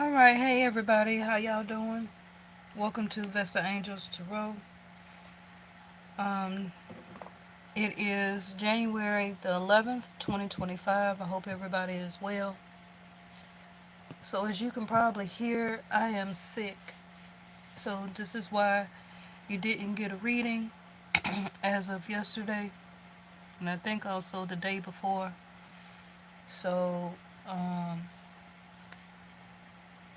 All right, hey everybody, how y'all doing? Welcome to Vesta Angels Tarot. Um, it is January the 11th, 2025. I hope everybody is well. So, as you can probably hear, I am sick. So, this is why you didn't get a reading as of yesterday, and I think also the day before. So, um,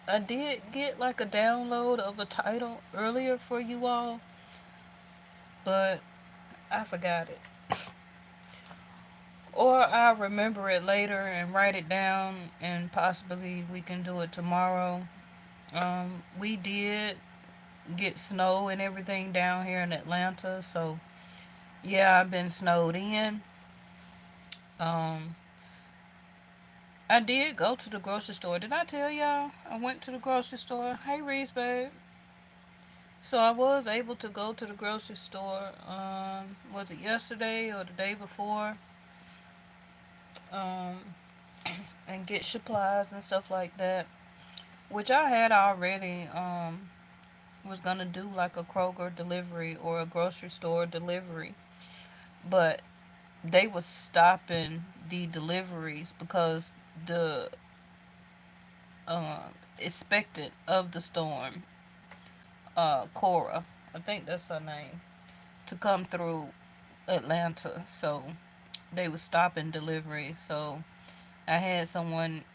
I did get like a download of a title earlier for you all, but I forgot it. Or I'll remember it later and write it down, and possibly we can do it tomorrow. We did get snow and everything down here in Atlanta, so yeah, I've been snowed in. Um, I did go to the grocery store. Did I tell y'all I went to the grocery store? Hey, Reese, babe. So I was able to go to the grocery store. Was it yesterday or the day before? Um, and get supplies and stuff like that, which I had already was gonna do like a Kroger delivery or a grocery store delivery, but they was stopping the deliveries because the expectant of the storm, Cora, I think that's her name, to come through Atlanta. So they was stopping deliveries. So I had someone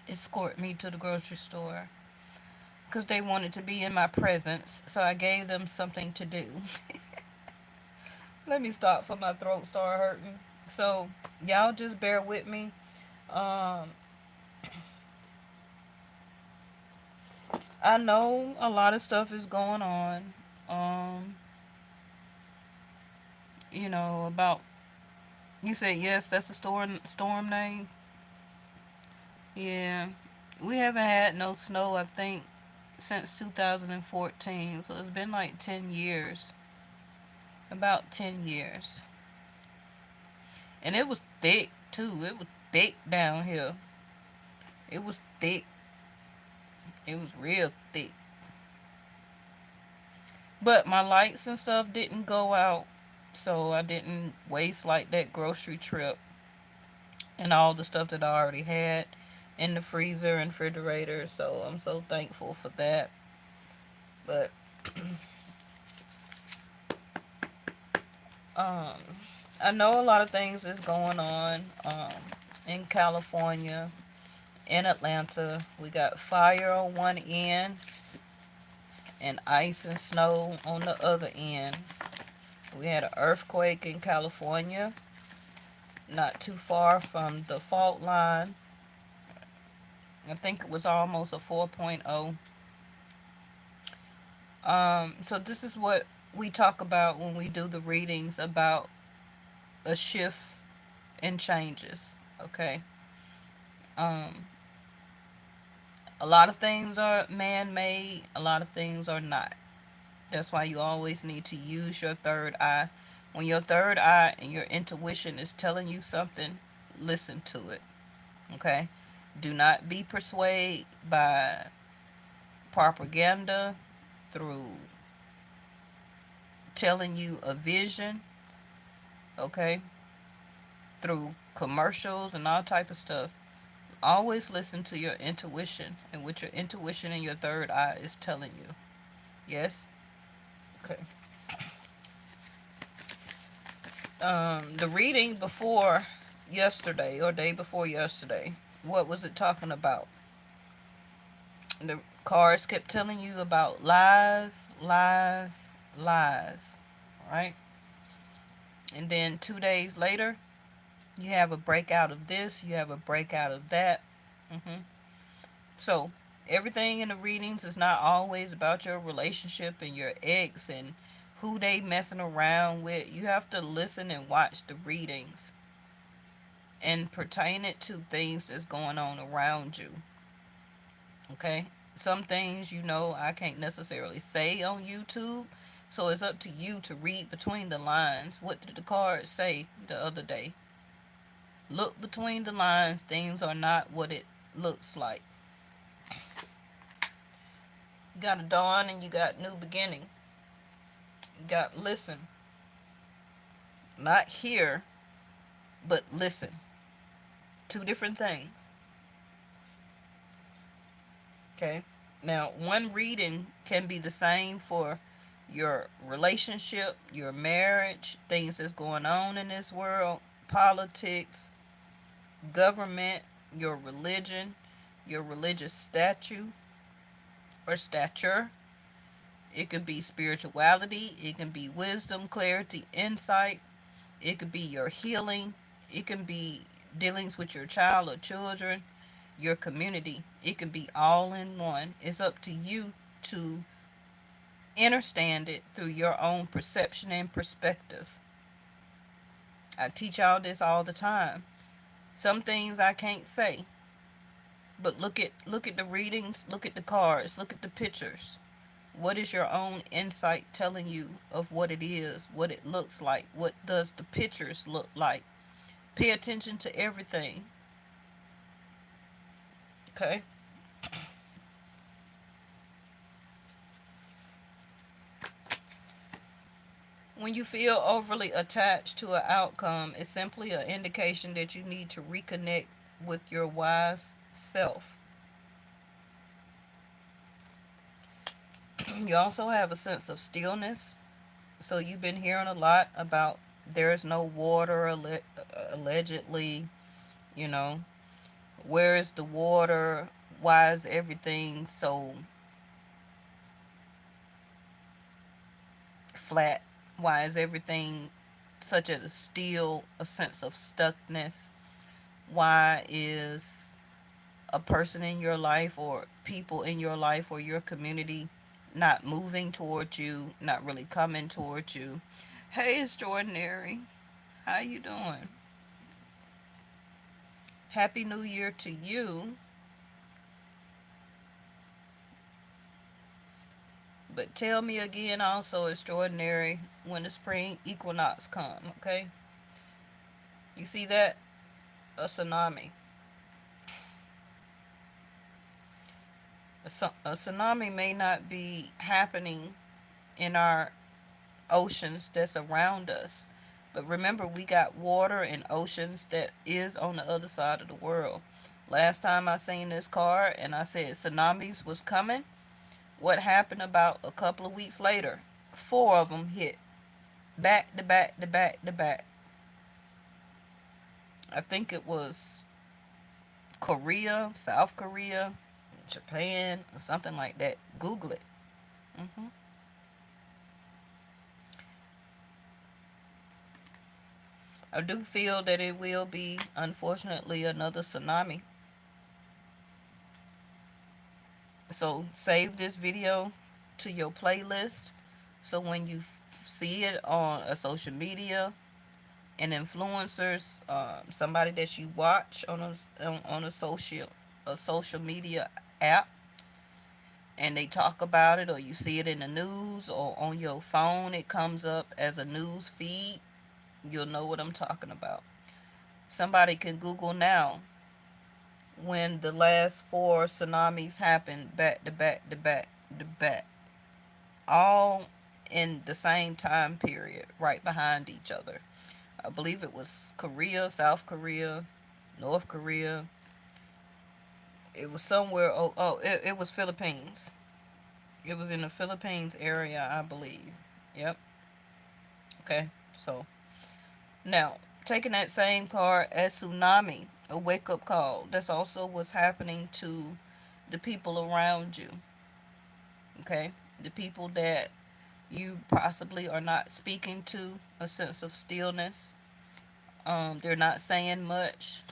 escort me to the grocery store because they wanted to be in my presence. So I gave them something to do. Let me stop for my throat start hurting. So y'all just bear with me. Um, I know a lot of stuff is going on. Um, about you said yes, that's the storm name. Yeah, we haven't had no snow. I think since 2014. So it's been like 10 years. About 10 years, and it was thick too. It was thick down here. It was thick. It was real thick. But my lights and stuff didn't go out, so I didn't waste like that grocery trip and all the stuff that I already had in the freezer and refrigerator. So I'm so thankful for that. But um, I know a lot of things is going on in California, in Atlanta. We got fire on one end and ice and snow on the other end. We had an earthquake in California, not too far from the fault line. I think it was almost a 4.0. So this is what we talk about when we do the readings about a shift and changes. Okay. Um, a lot of things are man-made. A lot of things are not. That's why you always need to use your third eye. When your third eye and your intuition is telling you something, listen to it. Okay. Do not be persuaded by propaganda through telling you a vision, okay, through commercials and all type of stuff. Always listen to your intuition and what your intuition and your third eye is telling you. Yes? Okay. The reading before yesterday or day before yesterday, what was it talking about? The cards kept telling you about lies, lies, lies, right? And then 2 days later, you have a breakout of this, you have a breakout of that. So, everything in the readings is not always about your relationship and your ex and who they messing around with. You have to listen and watch the readings and pertain it to things that's going on around you. Okay? Some things, I can't necessarily say on YouTube. So it's up to you to read between the lines. What did the card say the other day? Look between the lines. Things are not what it looks like. You got a dawn and you got new beginning. You got listen. Not hear, but listen. Two different things. Okay? Now, one reading can be the same for your relationship, your marriage, things that's going on in this world, politics, government, your religion, your religious statue or stature. It could be spirituality, it can be wisdom, clarity, insight, it could be your healing, it can be dealings with your child or children, your community. It can be all in one. It's up to you to understand it through your own perception and perspective. I teach y'all this all the time. Some things I can't say, but look at the readings, look at the cards, look at the pictures. What is your own insight telling you of what it is, what it looks like? What does the pictures look like? Pay attention to everything. Okay? When you feel overly attached to an outcome, it's simply an indication that you need to reconnect with your wise self. You also have a sense of stillness. So you've been hearing a lot about there's no water allegedly, you know. Where is the water? Why is everything so flat? Why is everything such a still, a sense of stuckness? Why is a person in your life or people in your life or your community not moving towards you, not really coming towards you? Hey, extraordinary. How you doing? Happy New Year to you. But tell me again also, extraordinary, when the spring equinox come, okay? You see that? A tsunami. A tsunami may not be happening in our oceans that's around us. But remember, we got water and oceans that is on the other side of the world. Last time I seen this card and I said tsunamis was coming, what happened about a couple of weeks later? Four of them hit. Back to back to back to back. I think it was Korea, South Korea, Japan, or something like that. Google it. hmm I do feel that it will be, unfortunately, another tsunami. So save this video to your playlist. So when you see it on a social media, an influencers, somebody that you watch on a social media app, and they talk about it, or you see it in the news or on your phone, it comes up as a news feed, you'll know what I'm talking about. Somebody can Google now when the last four tsunamis happened back to back to back to back, all in the same time period, right behind each other. I believe it was Korea, South Korea, North Korea. It was somewhere. It was Philippines. It was in the Philippines area, I believe. Yep. Okay. So now taking that same card as tsunami, a wake up call. That's also what's happening to the people around you. Okay, the people that you possibly are not speaking to, a sense of stillness. They're not saying much.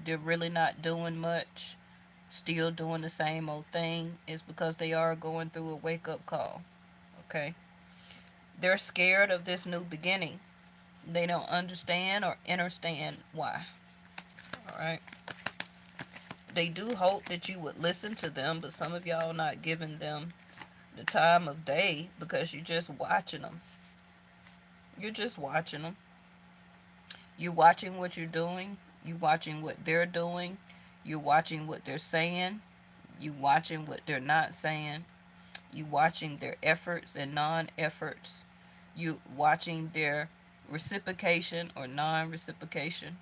They're really not doing much. Still doing the same old thing. Is because they are going through a wake up call. Okay, they're scared of this new beginning. They don't understand or understand why. All right. They do hope that you would listen to them, but some of y'all not giving them the time of day because you're just watching them. You're just watching them. You're watching what you're doing. You're watching what they're doing. You're watching what they're saying. You watching what they're not saying. You watching their efforts and non-efforts. You watching their reciprocation or non-reciprocation.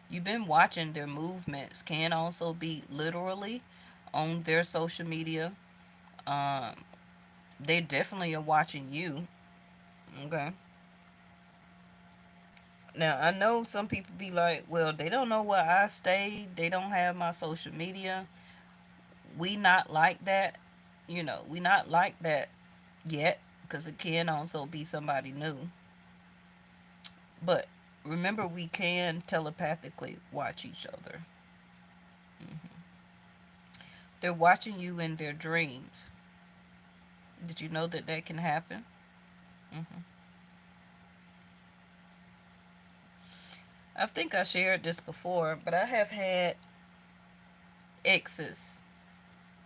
You've been watching their movements. Can also be literally on their social media. Um, they definitely are watching you. Okay. Now I know some people be like, well, they don't know where I stay. They don't have my social media. We not like that. We not like that yet because it can also be somebody new. But remember, we can telepathically watch each other. They're watching you in their dreams. Did you know that that can happen? hmm I think I shared this before, but I have had exes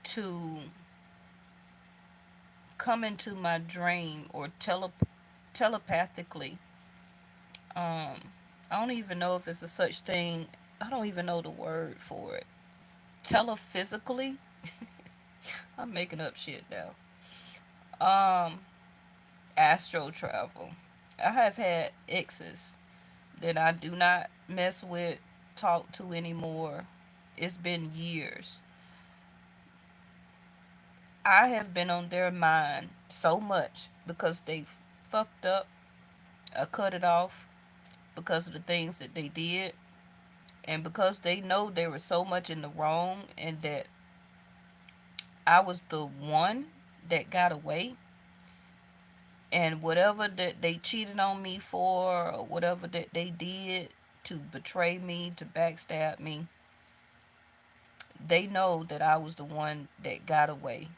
to come into my dream or telepathically. I don't even know if it's a such thing. I don't even know the word for it. Telephysically? I'm making up shit now. Um, Astro travel. I have had exes that I do not mess with, talk to anymore. It's been years. I have been on their mind so much because they fucked up. I cut it off because of the things that they did. And because they know they were so much in the wrong and that I was the one that got away, and whatever that they cheated on me for or whatever that they did to betray me, to backstab me, they know that I was the one that got away,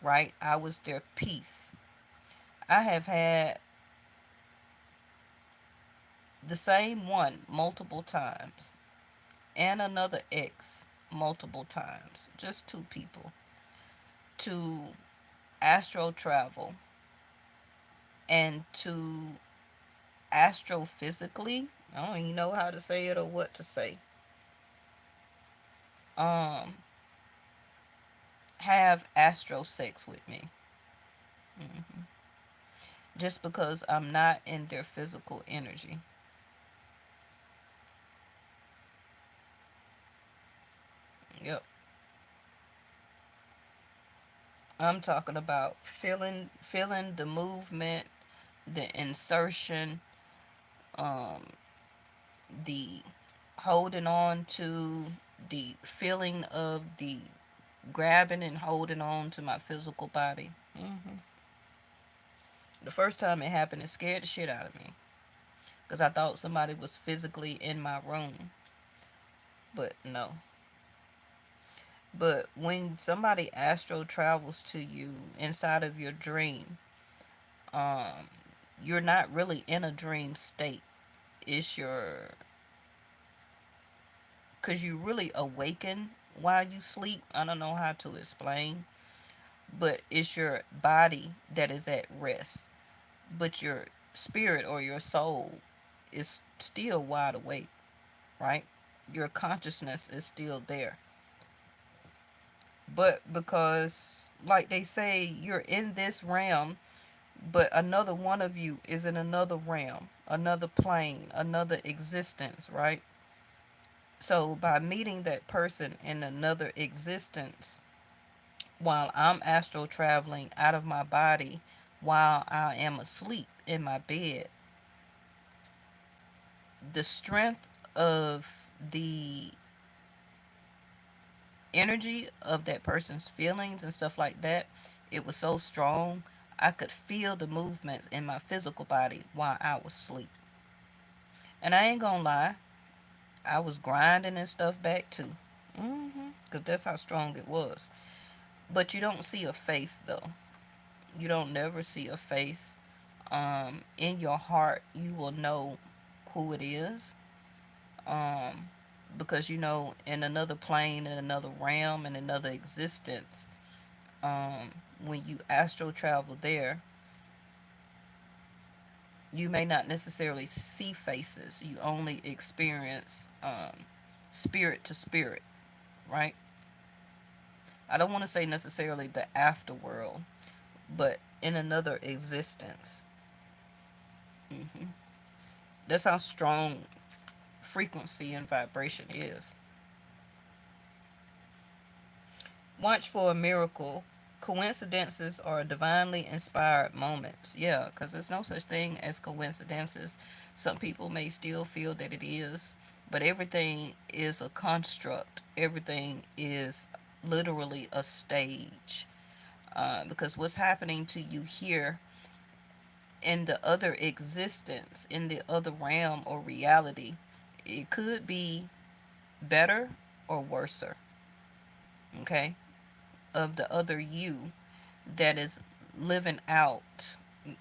right? I was their peace. I have had the same one multiple times and another ex multiple times, just two people, to astro travel and to astrophysically, I don't even know how to say it or what to say, um, have astro sex with me. hmm Just because I'm not in their physical energy. Yep. I'm talking about feeling the movement, the insertion, um, the holding on to, the feeling of the grabbing and holding on to my physical body. The first time it happened, it scared the shit out of me because I thought somebody was physically in my room, but no. But when somebody astro travels to you inside of your dream, um, you're not really in a dream state. It's your, because you really awaken while you sleep. I don't know how to explain, but it's your body that is at rest, but your spirit or your soul is still wide awake, right? Your consciousness is still there. But because, like they say, you're in this realm, but another one of you is in another realm, another plane, another existence, right? So by meeting that person in another existence, while I'm astral traveling out of my body, while I am asleep in my bed, the strength of the energy of that person's feelings and stuff like that, it was so strong. I could feel the movements in my physical body while I was asleep. And I ain't gonna lie, I was grinding and stuff back too. Because that's how strong it was. But you don't see a face though. You don't never see a face. In your heart, you will know who it is. Um, because in another plane, in another realm, in another existence, when you astral travel there, you may not necessarily see faces. You only experience spirit to spirit. right? I don't want to say necessarily the afterworld, but in another existence. Hmm. That's how strong frequency and vibration is. Watch for a miracle. Coincidences are divinely inspired moments. Yeah, because there's no such thing as coincidences. Some people may still feel that it is, but everything is a construct. Everything is literally a stage. Because what's happening to you here in the other existence, in the other realm or reality, it could be better or worser, okay, of the other you that is living out.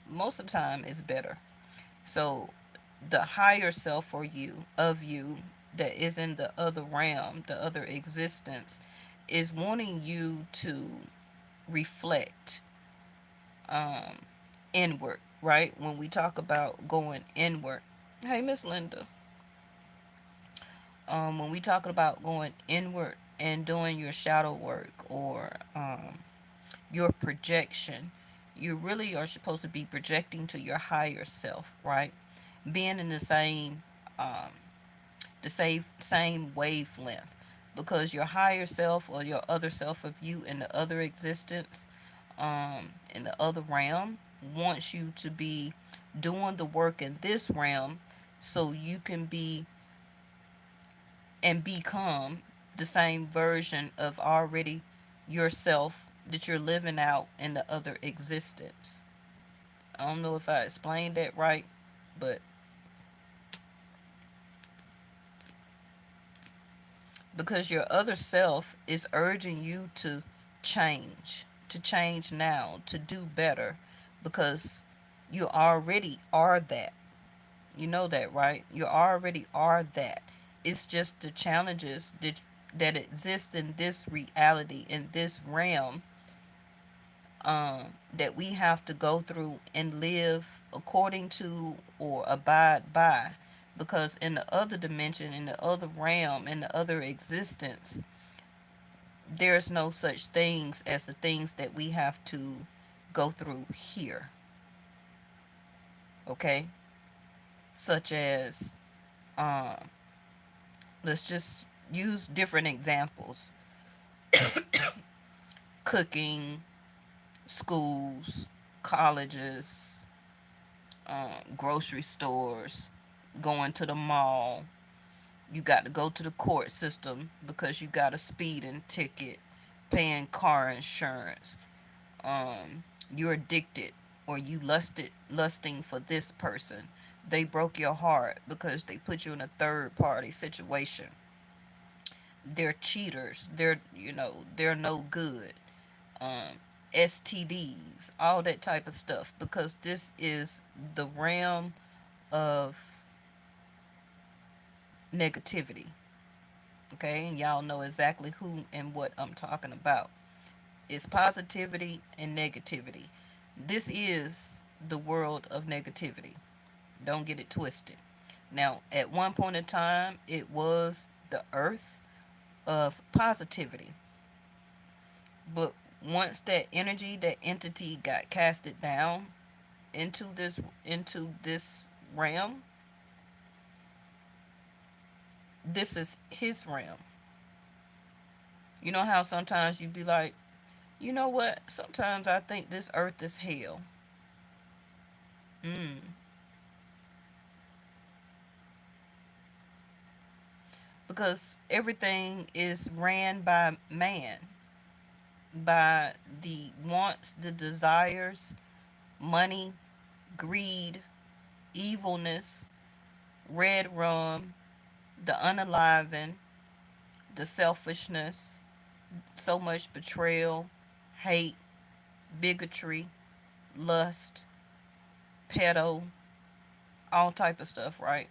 Most of the time is better. So the higher self or you of you that is in the other realm, the other existence, is wanting you to reflect um inward, right? When we talk about going inward. Hey, Miss Linda. When we talking about going inward and doing your shadow work or your projection, you really are supposed to be projecting to your higher self, right? Being in um, the same wavelength, because your higher self or your other self of you in the other existence, in the other realm, wants you to be doing the work in this realm, so you can be and become the same version of already yourself that you're living out in the other existence. I don't know if I explained that right, but because your other self is urging you to change now, to do better, because you already are that. You know that, right? You already are that. It's just the challenges that exist in this reality, in this realm, that we have to go through and live according to or abide by. Because in the other dimension, in the other realm, in the other existence, there's no such things as the things that we have to go through here. Okay? Such as, um, let's just use different examples: cooking, schools, colleges, grocery stores, going to the mall. You got to go to the court system because you got a speeding ticket, paying car insurance. You're addicted or you lusting for this person. They broke your heart because they put you in a third party situation. They're cheaters. They're no good. Um, STDs, all that type of stuff, because this is the realm of negativity. Okay, and y'all know exactly who and what I'm talking about. It's positivity and negativity. This is the world of negativity. Don't get it twisted. Now, at one point in time, it was the earth of positivity. But once that energy, that entity got casted down into this realm, this is his realm. You know how sometimes you be like, you know what? Sometimes I think this earth is hell. Mm. Because everything is ran by man, by the wants, the desires, money, greed, evilness, red rum, the unaliving, the selfishness, so much betrayal, hate, bigotry, lust, pedo, all type of stuff, right?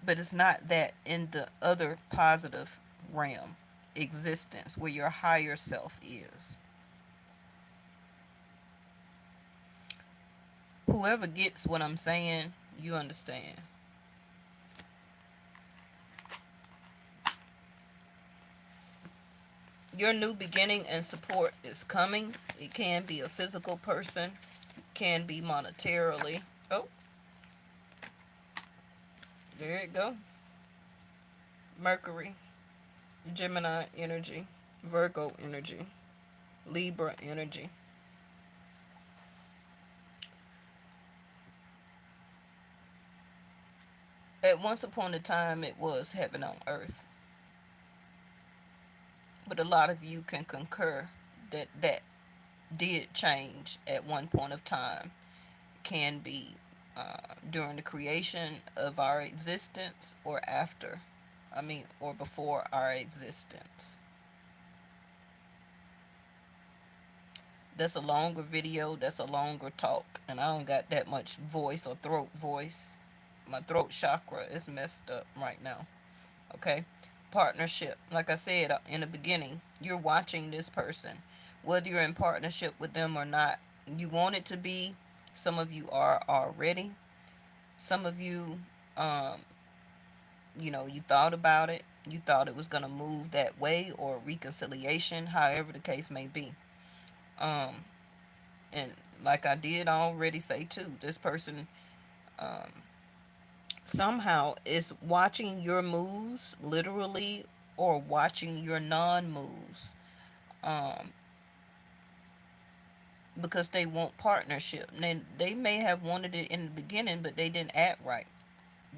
But it's not that in the other positive realm existence where your higher self is. Whoever gets what I'm saying, you understand. Your new beginning and support is coming. It can be a physical person, can be monetarily. Oh, there it go. Mercury, Gemini energy, Virgo energy, Libra energy. At once upon a time, it was heaven on earth. But a lot of you can concur that that did change at one point of time. Can be during the creation of our existence or after. Or before our existence. That's a longer video. That's a longer talk. And I don't got that much voice or throat voice. My throat chakra is messed up right now. Okay? Partnership. Like I said in the beginning, you're watching this person. Whether you're in partnership with them or not, you want it to be. Some of you are already. Some of you, you thought about it. You thought it was going to move that way or reconciliation, however the case may be. Um, and like I did already say too, this person somehow is watching your moves literally or watching your non moves um, because they want partnership. And they may have wanted it in the beginning, but they didn't act right.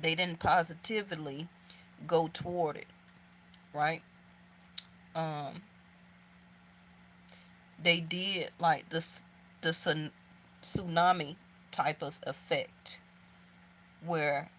They didn't positively go toward it, right? Um, they did like the tsunami type of effect where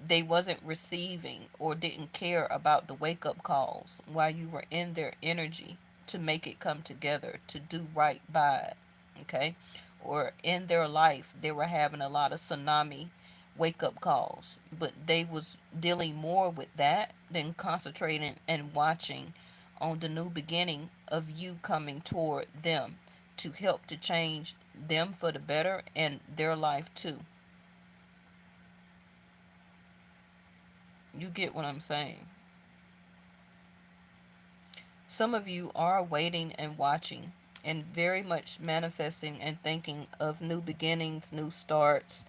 they wasn't receiving or didn't care about the wake up calls while you were in their energy to make it come together to do right by it, okay? Or in their life they were having a lot of tsunami wake up calls, but they was dealing more with that than concentrating and watching on the new beginning of you coming toward them to help to change them for the better and their life too. You get what I'm saying? Some of you are waiting and watching and very much manifesting and thinking of new beginnings, new starts,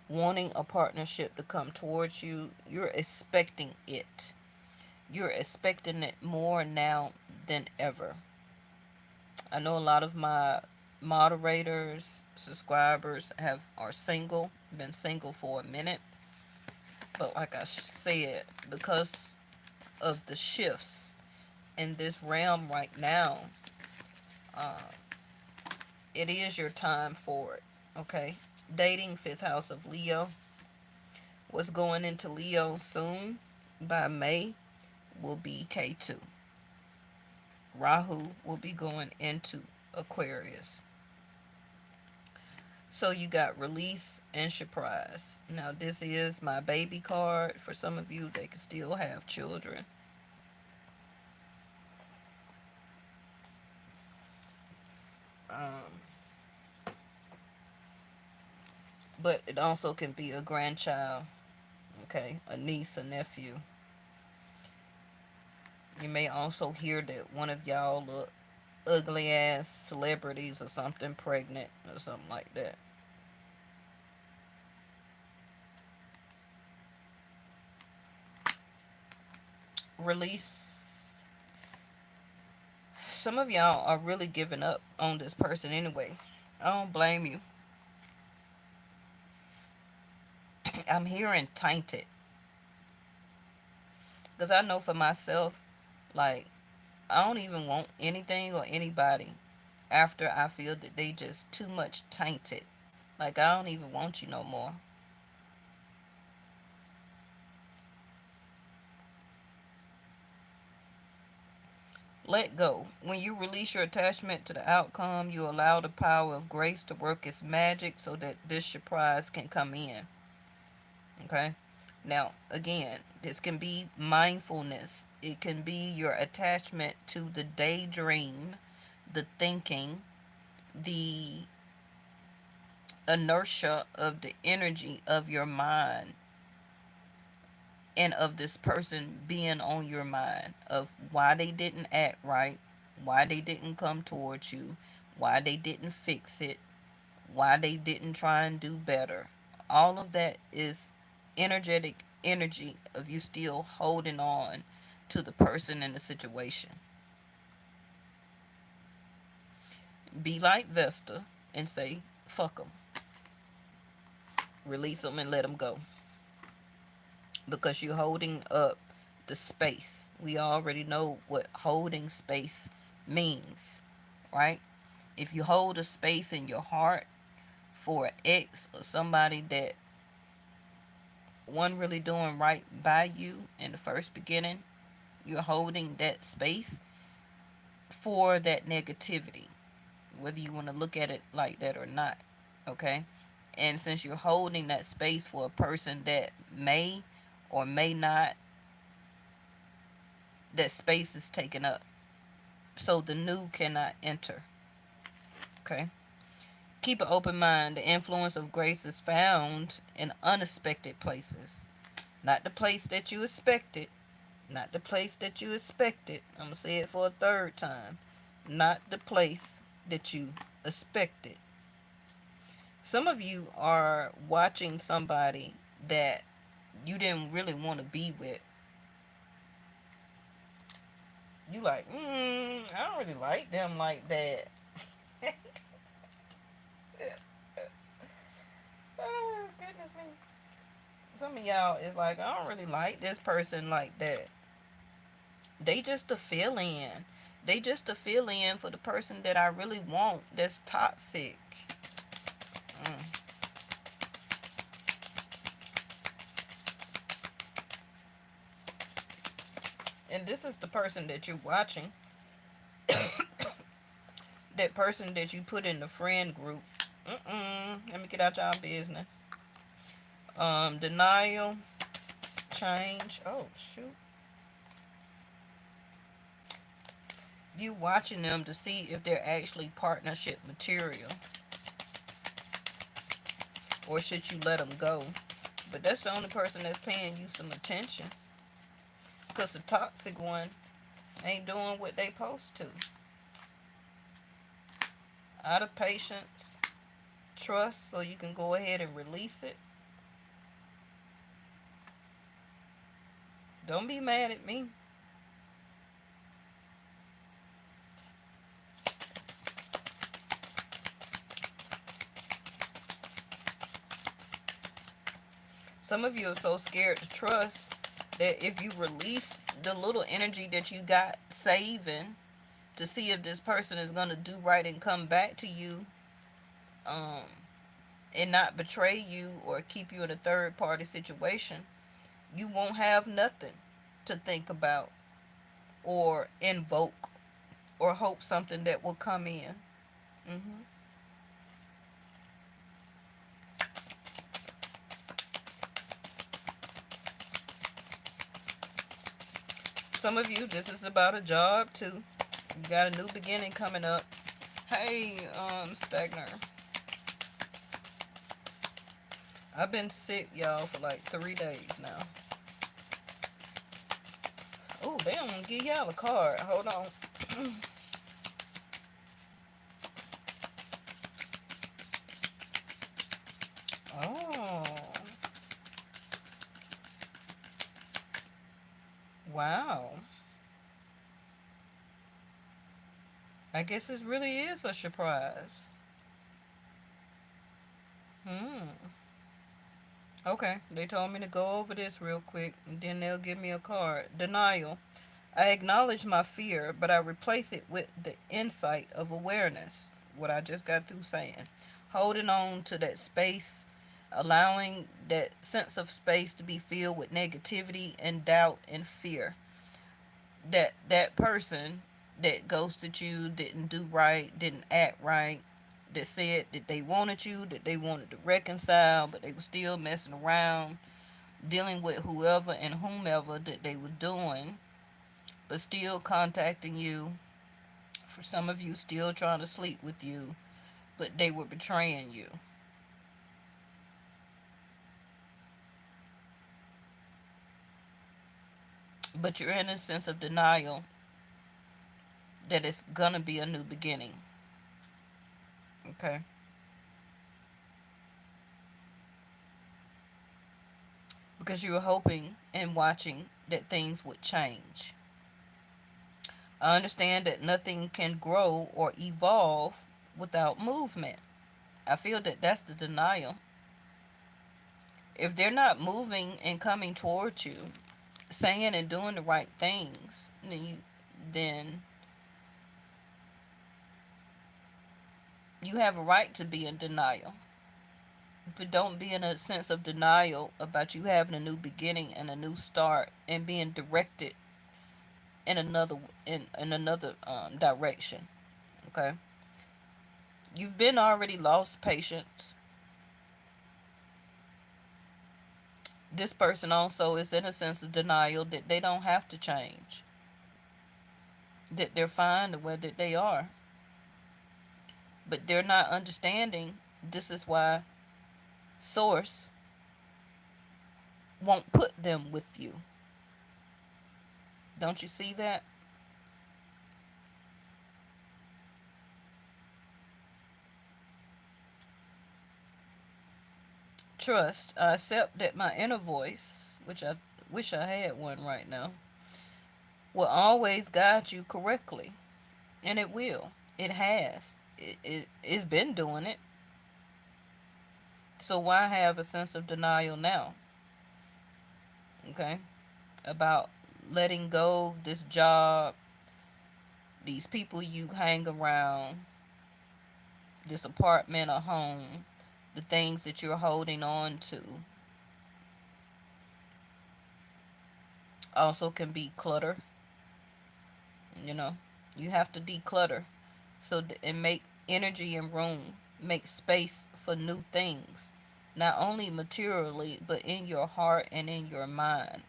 wanting a partnership to come towards you. You're expecting it. You're expecting it more now than ever. I know a lot of my moderators, subscribers are single, been single for a minute. But like I said, because of the shifts in this realm right now, uh, it is your time for it. Okay? Dating, fifth house of Leo. What's going into Leo soon by May will be K2. Rahu will be going into Aquarius. So you got release and surprise. Now this is my baby card. For some of you, they can still have children. Um, but it also can be a grandchild, okay, a niece, a nephew. You may also hear that one of y'all look ugly ass celebrities or something pregnant or something like that. Release. Some of y'all are really giving up on this person anyway. I don't blame you. I'm hearing tainted. Because I know for myself, like, I don't even want anything or anybody after I feel that they just too much tainted. Like, I don't even want you no more. Let go. When you release your attachment to the outcome, you allow the power of grace to work its magic so that this surprise can come in. Okay? Now, again, this can be mindfulness. It can be your attachment to the daydream, the thinking, the inertia of the energy of your mind and of this person being on your mind of why they didn't act right, why they didn't come towards you, why they didn't fix it, why they didn't try and do better. All of that is energetic energy of you still holding on to the person and the situation. Be like Vesta and say, fuck them. Release them and let them go. Because you're holding up the space. We already know what holding space means, right? If you hold a space in your heart for an ex or somebody that wasn't really doing right by you in the first beginning, you're holding that space for that negativity, whether you want to look at it like that or not, okay? And since you're holding that space for a person that may or may not, that space is taken up. So the new cannot enter, okay? Keep an open mind. The influence of grace is found in unexpected places. Not the place that you expected. Not the place that you expected. I'm going to say it for a third time. Not the place that you expected. Some of you are watching somebody that you didn't really want to be with. You like, I don't really like them like that. Oh, goodness me. Some of y'all is like, I don't really like this person like that. They just a fill in. They just a fill in for the person that I really want that's toxic. Mm. And this is the person that you're watching. That person that you put in the friend group. Let me get out y'all business. Denial, change. Oh, shoot. You watching them to see if they're actually partnership material. Or should you let them go? But that's the only person that's paying you some attention. Because the toxic one ain't doing what they supposed to. Out of patience, trust, so you can go ahead and release it. Don't be mad at me. Some of you are so scared to trust that if you release the little energy that you got saving to see if this person is going to do right and come back to you, um, and not betray you or keep you in a third party situation, you won't have nothing to think about or invoke or hope something that will come in. hmm Some of you, this is about a job too. You got a new beginning coming up. Hey, Stagner. I've been sick, y'all, for like 3 days now. Oh, they don't give y'all a card. Hold on. Oh. Wow. I guess this really is a surprise. Hmm. Okay, they told me to go over this real quick, and then they'll give me a card. Denial. I acknowledge my fear, but I replace it with the insight of awareness. What I just got through saying. Holding on to that space, allowing that sense of space to be filled with negativity and doubt and fear. That person that ghosted you, didn't do right, didn't act right, that said that they wanted you, that they wanted to reconcile, but they were still messing around, dealing with whoever and whomever that they were doing, but still contacting you. For some of you, still trying to sleep with you, but they were betraying you. But you're in a sense of denial that it's gonna be a new beginning. Okay. Because you were hoping and watching that things would change. I understand that nothing can grow or evolve without movement. I feel that that's the denial. If they're not moving and coming towards you, saying and doing the right things, then you have a right to be in denial. But don't be in a sense of denial about you having a new beginning and a new start and being directed in another direction. Okay, you've been already lost patience. This person also is in a sense of denial that they don't have to change, that they're fine the way that they are, but they're not understanding. This is why Source won't put them with you. Don't you see that? Trust. I accept that my inner voice, which I wish I had one right now, will always guide you correctly. And it will. It has. It's been doing it. So why have a sense of denial now? Okay? About letting go this job, these people you hang around, this apartment or home, the things that you're holding on to also can be clutter. You know, you have to declutter and make energy and room, make space for new things, not only materially, but in your heart and in your mind.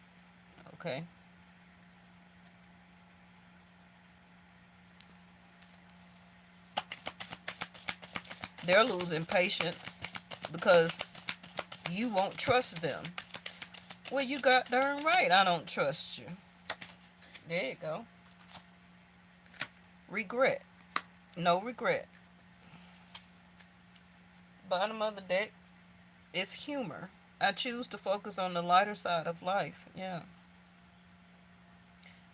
Okay, they're losing patience because you won't trust them. Well, you got darn right, I don't trust you. There you go. Regret. No regret. Bottom of the deck is humor. I choose to focus on the lighter side of life. Yeah.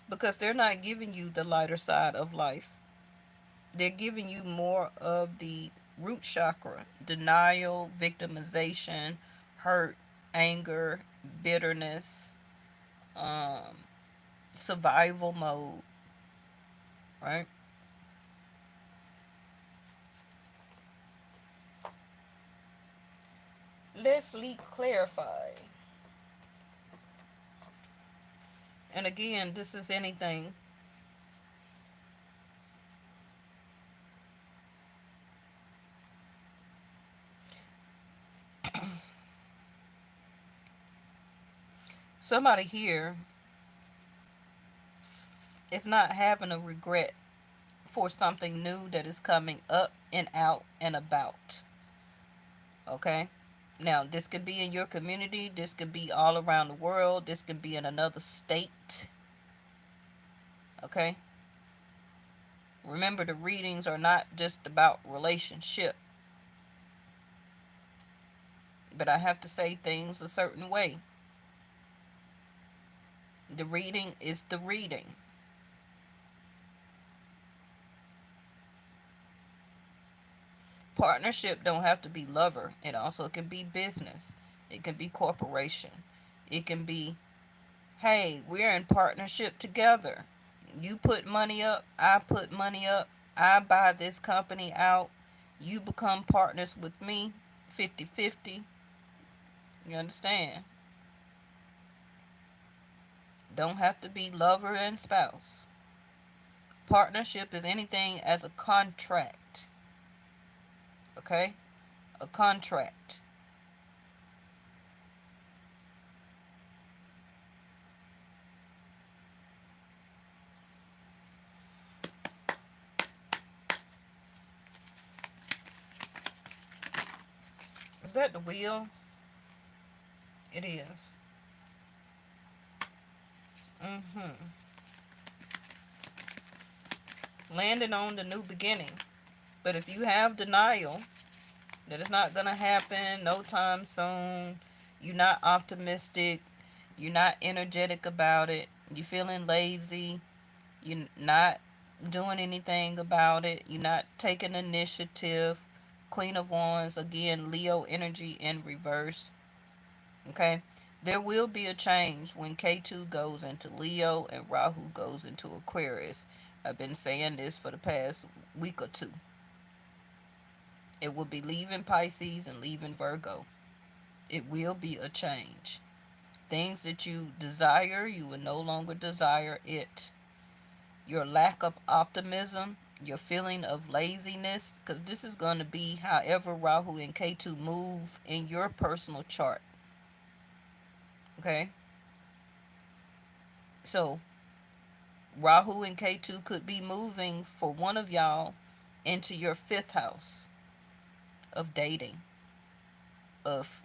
Because they're not giving you the lighter side of life. They're giving you more of the root chakra, denial, victimization, hurt, anger, bitterness, um, survival mode, right? Let's clarify. And again, this is anything. Somebody here is not having a regret for something new that is coming up and out and about. Okay? Now, this could be in your community, this could be all around the world, this could be in another state. Okay? Remember, the readings are not just about relationship, but I have to say things a certain way. The reading is the reading. Partnership don't have to be lover. It also can be business. It can be corporation. It can be, hey, we're in partnership together. You put money up, I put money up, I buy this company out, you become partners with me, 50-50. You understand? Don't have to be lover and spouse. Partnership is anything as a contract. Okay? A contract. Is that the wheel? It is. Mm-hmm. landing on the new beginning. But if you have denial that it's not going to happen no time soon, you're not optimistic, you're not energetic about it, you're feeling lazy, you're not doing anything about it, you're not taking initiative. Queen of Wands, again, Leo energy in reverse. Okay? There will be a change when K2 goes into Leo and Rahu goes into Aquarius. I've been saying this for the past week or two. It will be leaving Pisces and leaving Virgo. It will be a change. Things that you desire, you will no longer desire it. Your lack of optimism, your feeling of laziness, because this is going to be however Rahu and K2 move in your personal chart. Okay? So, Rahu and K2 could be moving for one of y'all into your fifth house of dating, of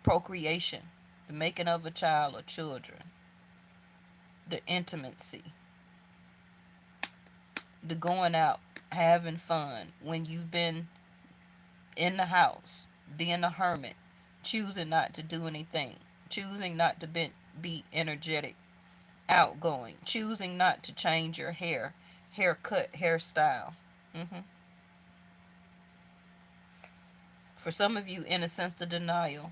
procreation, the making of a child or children, the intimacy, the going out, having fun when you've been in the house, being a hermit, choosing not to do anything, choosing not to be energetic, outgoing, choosing not to change your haircut, hairstyle. For some of you, in a sense of denial,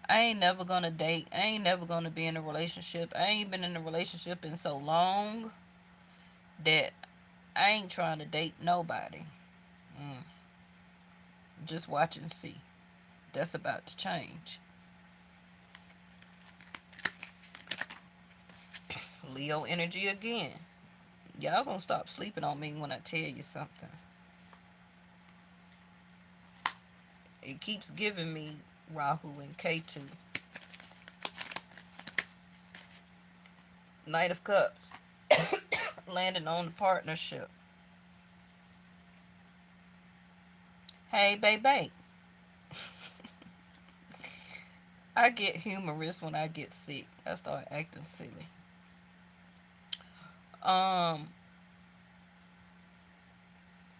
I ain't never gonna date. I ain't never gonna be in a relationship. I ain't been in a relationship in so long that I ain't trying to date nobody. Just watch and see. That's about to change. Leo energy again. Y'all gonna stop sleeping on me when I tell you something. It keeps giving me Rahu and K2. Knight of Cups. Landing on the partnership. Hey, baby. I get humorous when I get sick. I start acting silly.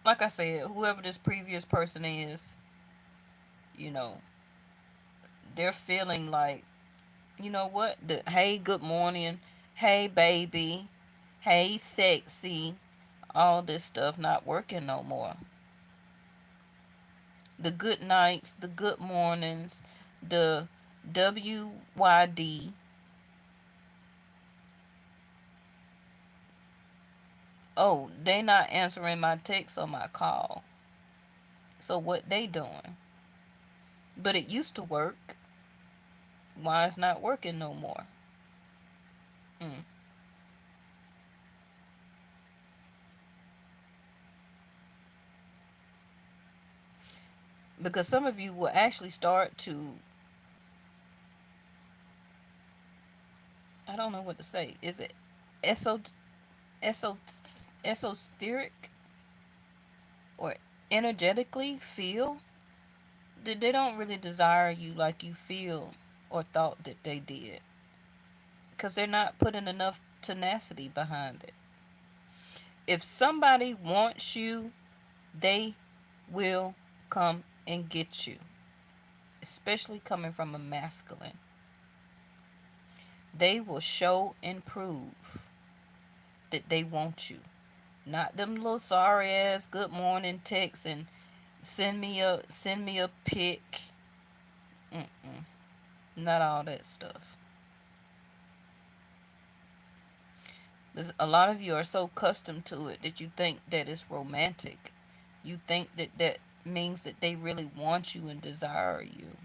Like I said, whoever this previous person is, you know, they're feeling like, you know what? The hey, good morning, hey, baby, hey, sexy, all this stuff not working no more. The good nights, the good mornings, the WYD. Oh, they not answering my text or my call. So what they doing? But it used to work. Why it's not working no more? Because some of you will actually start to, I don't know what to say. Is it esot, esot, esoteric or energetically feel that they don't really desire you like you feel or thought that they did? Because they're not putting enough tenacity behind it. If somebody wants you, they will come and get you, especially coming from a masculine. They will show and prove that they want you. Not them little sorry ass good morning texts and send me a pic. Not all that stuff. A lot of you are so accustomed to it that you think that it's romantic. You think that means that they really want you and desire you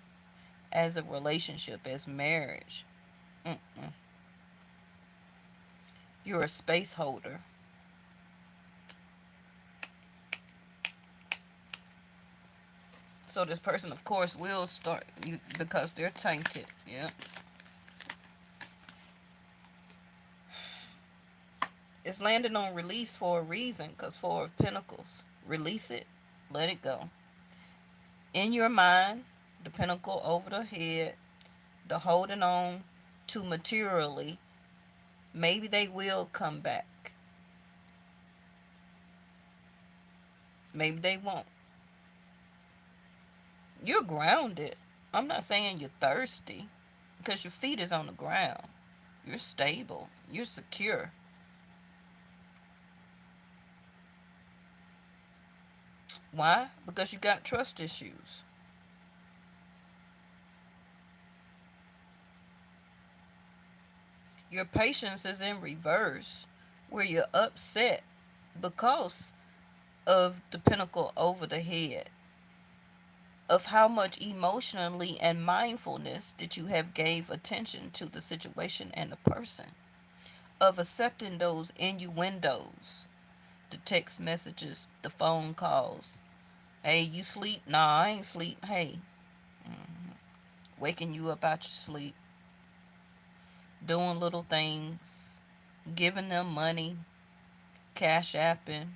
as a relationship, as marriage. You're a space holder. So this person, of course, will start you because they're tainted. Yeah. It's landing on release for a reason, because Four of Pentacles. Release it. Let it go. In your mind, the pentacle over the head, the holding on to materially, maybe they will come back. Maybe they won't. You're grounded. I'm not saying you're thirsty because your feet is on the ground. You're stable. You're secure. Why? Because you got trust issues. Your patience is in reverse, where you're upset because of the pinnacle over the head, of how much emotionally and mindfulness that you have gave attention to the situation and the person, of accepting those innuendos, the text messages, the phone calls. Hey, you sleep? Nah, I ain't sleep. Hey, waking you up out your sleep, doing little things, giving them money, cash apping.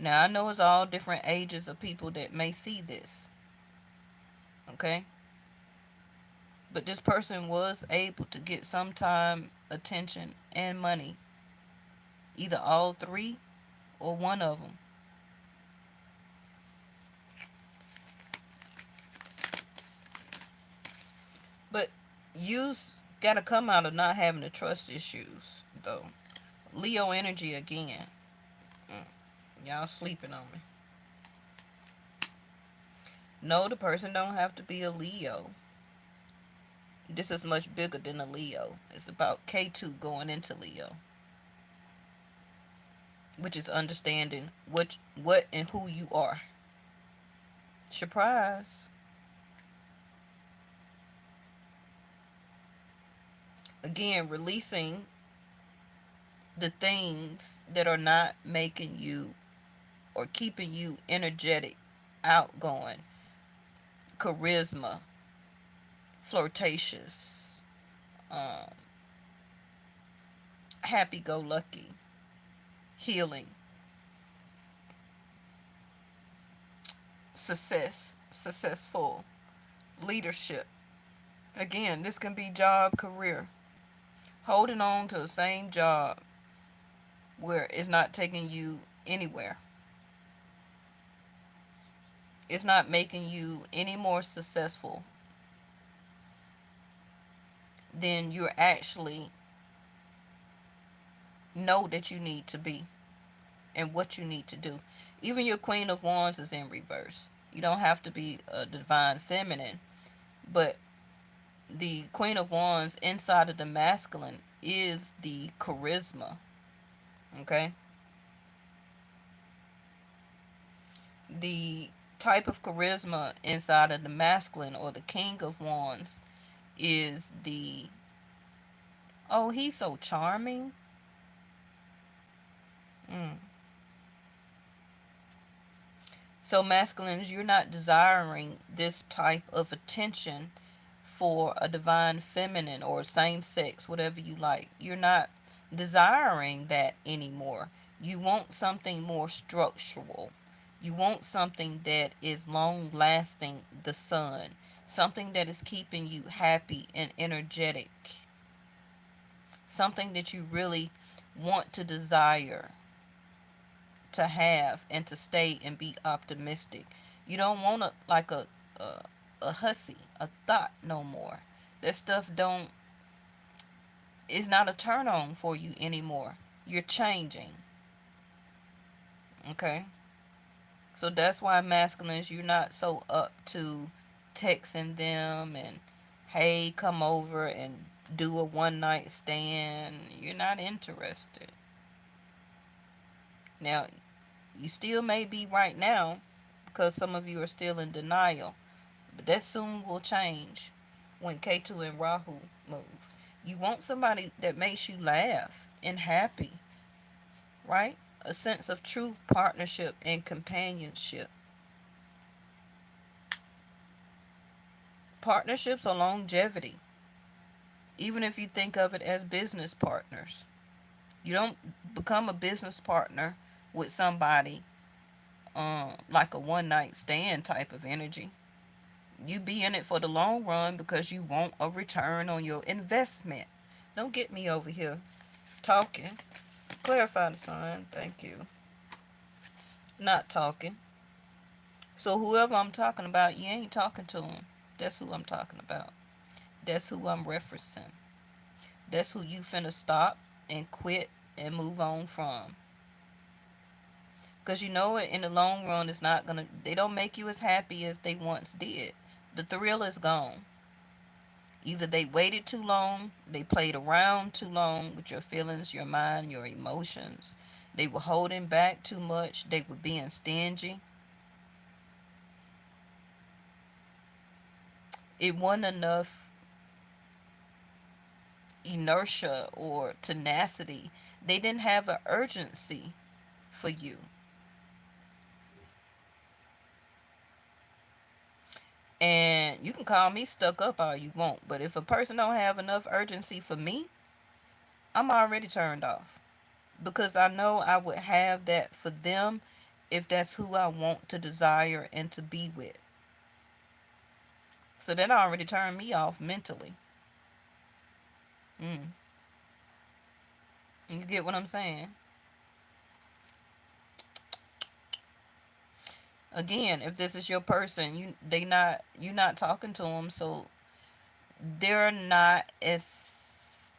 Now, I know it's all different ages of people that may see this, okay? But this person was able to get some time, attention, and money, either all three or one of them. But you's got to come out of not having the trust issues, though. Leo energy again. Y'all sleeping on me. No, the person don't have to be a Leo. This is much bigger than a Leo. It's about K2 going into Leo, which is understanding what and who you are. Surprise. Again, releasing the things that are not making you or keeping you energetic, outgoing, charisma, flirtatious, um, happy go lucky, healing, successful, leadership. Again, this can be job, career. Holding on to the same job where it's not taking you anywhere. It's not making you any more successful than you're actually know that you need to be and what you need to do. Even your Queen of Wands is in reverse. You don't have to be a divine feminine, but the Queen of Wands inside of the masculine is the charisma. Okay? The type of charisma inside of the masculine or the King of Wands is the, oh, he's so charming. Mm. So, masculines, you're not desiring this type of attention for a divine feminine or same sex, whatever you like. You're not desiring that anymore. You want something more structural. You want something that is long lasting, the sun. Something that is keeping you happy and energetic. Something that you really want to desire to have and to stay and be optimistic. You don't want a hussy, a thought no more. That stuff don't is not a turn on for you anymore. You're changing. Okay? So that's why masculines, you're not so up to texting them and hey, come over and do a one night stand. You're not interested. Now, you still may be right now because some of you are still in denial. But that soon will change when K2 and Rahu move. You want somebody that makes you laugh and happy, right? A sense of true partnership and companionship. Partnerships are longevity, even if you think of it as business partners. You don't become a business partner with somebody like a one night stand type of energy. You be in it for the long run because you want a return on your investment. Don't get me over here talking. Clarify the sign. Thank you. Not talking. So whoever I'm talking about, you ain't talking to him. That's who I'm talking about. That's who I'm referencing. That's who you finna stop and quit and move on from. Because you know it, in the long run, it's not gonna, they don't make you as happy as they once did. The thrill is gone. Either they waited too long, they played around too long with your feelings, your mind, your emotions. They were holding back too much, they were being stingy. It wasn't enough inertia or tenacity. They didn't have an urgency for you. And you can call me stuck up all you want, but if a person don't have enough urgency for me, I'm already turned off. Because I know I would have that for them if that's who I want to desire and to be with. So that already turned me off mentally. Mm. You get what I'm saying? Again, if this is your person, you're not talking to them, so they're not as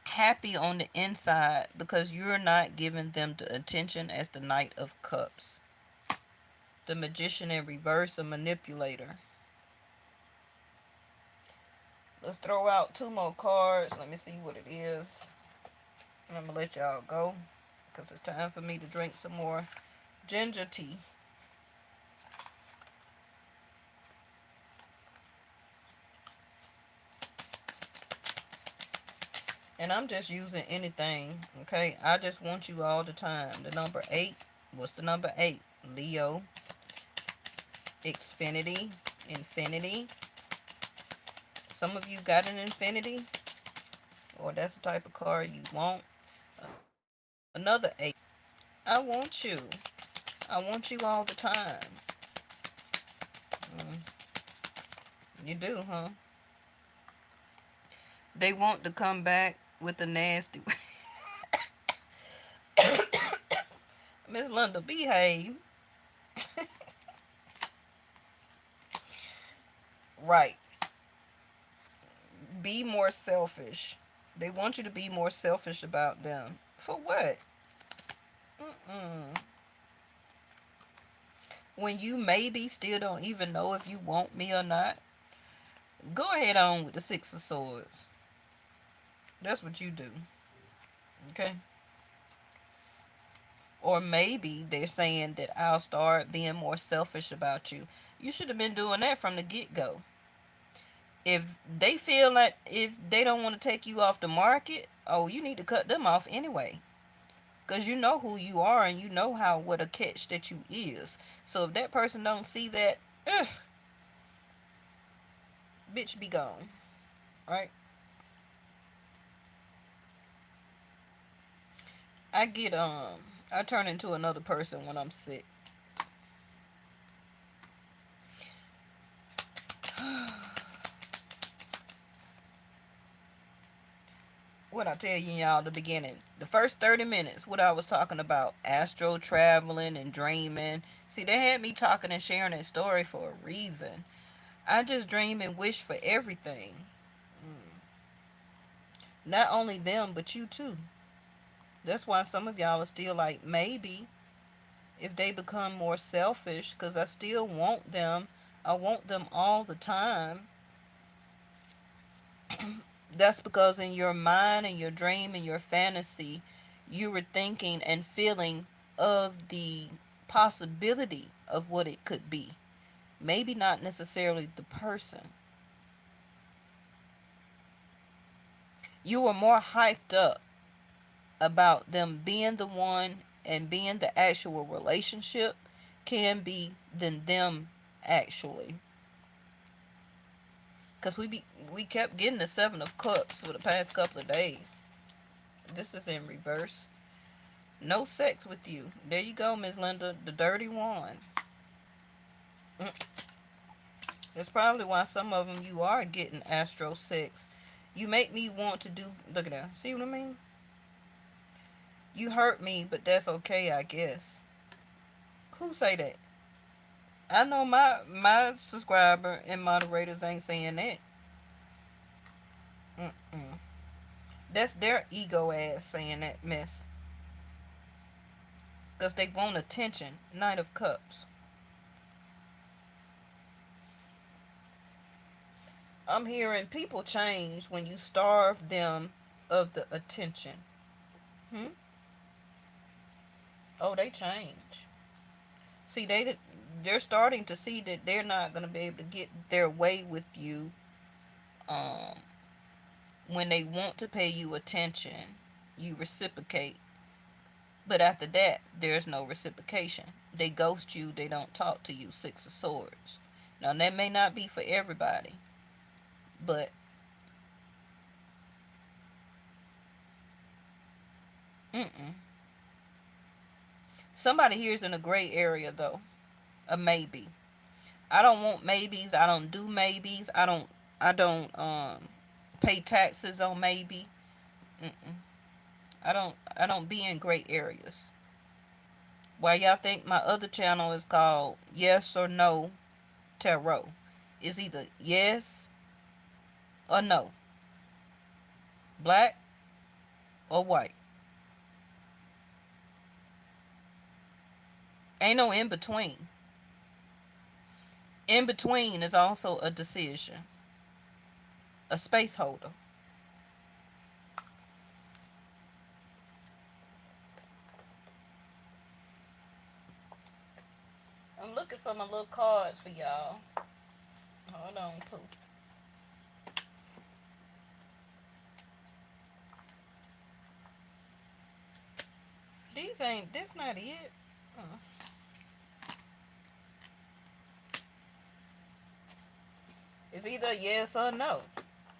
happy on the inside because you're not giving them the attention as the Knight of Cups. The Magician in reverse, a manipulator. Let's throw out two more cards. Let me see what it is. And I'm going to let y'all go because it's time for me to drink some more ginger tea. And I'm just using anything, okay? I just want you all the time. The number 8. What's the number 8? Leo. Xfinity. Infinity. Some of you got an infinity, or that's the type of car you want. Another 8. I want you. I want you all the time. You do, huh? They want to come back with the nasty. Miss Linda, behave. Right. Be more selfish. They want you to be more selfish about them. For what? Mm-mm. When you maybe still don't even know if you want me or not, go ahead on with the 6 of Swords. That's what you do. Okay? Or maybe they're saying that I'll start being more selfish about you. You should have been doing that from the get-go. If they feel like if they don't want to take you off the market, oh, you need to cut them off anyway. Because you know who you are and you know how what a catch that you is. So if that person don't see that, bitch be gone. Right? I get I turn into another person when I'm sick. What I tell you y'all the beginning, the first 30 minutes, what I was talking about, astro traveling and dreaming. See, they had me talking and sharing that story for a reason. I just dream and wish for everything. Not only them, but you too. That's why some of y'all are still like, maybe if they become more selfish, because I still want them. I want them all the time. That's because in your mind and your dream and your fantasy, you were thinking and feeling of the possibility of what it could be. Maybe not necessarily the person. You were more hyped up about them being the one and being the actual relationship can be than them actually. Because we kept getting the 7 of Cups for the past couple of days. This is in reverse. No sex with you. There you go, Miss Linda. The dirty one. That's probably why some of them you are getting astro sex. You make me want to do. Look at that. See what I mean? You hurt me, but that's okay, I guess. Who say that? I know my subscriber and moderators ain't saying that. Mm-mm. That's their ego ass saying that mess. Because they want attention. Knight of Cups. I'm hearing people change when you starve them of the attention. Hmm? Oh, they change. See, they're starting to see that they're not going to be able to get their way with you um, when they want to pay you attention. You reciprocate. But after that, there's no reciprocation. They ghost you. They don't talk to you. Six of Swords. Now, that may not be for everybody. But, mm-mm. Somebody here's in a gray area, though. A maybe. I don't want maybes. I don't do maybes. I don't pay taxes on maybe. Mm-mm. I don't be in gray areas. Why y'all think my other channel is called Yes or No Tarot? It's either yes or no. Black or white. Ain't no in between. In between is also a decision. A space holder. I'm looking for my little cards for y'all. Hold on, Pooh. That's not it. Uh, It's either yes or no.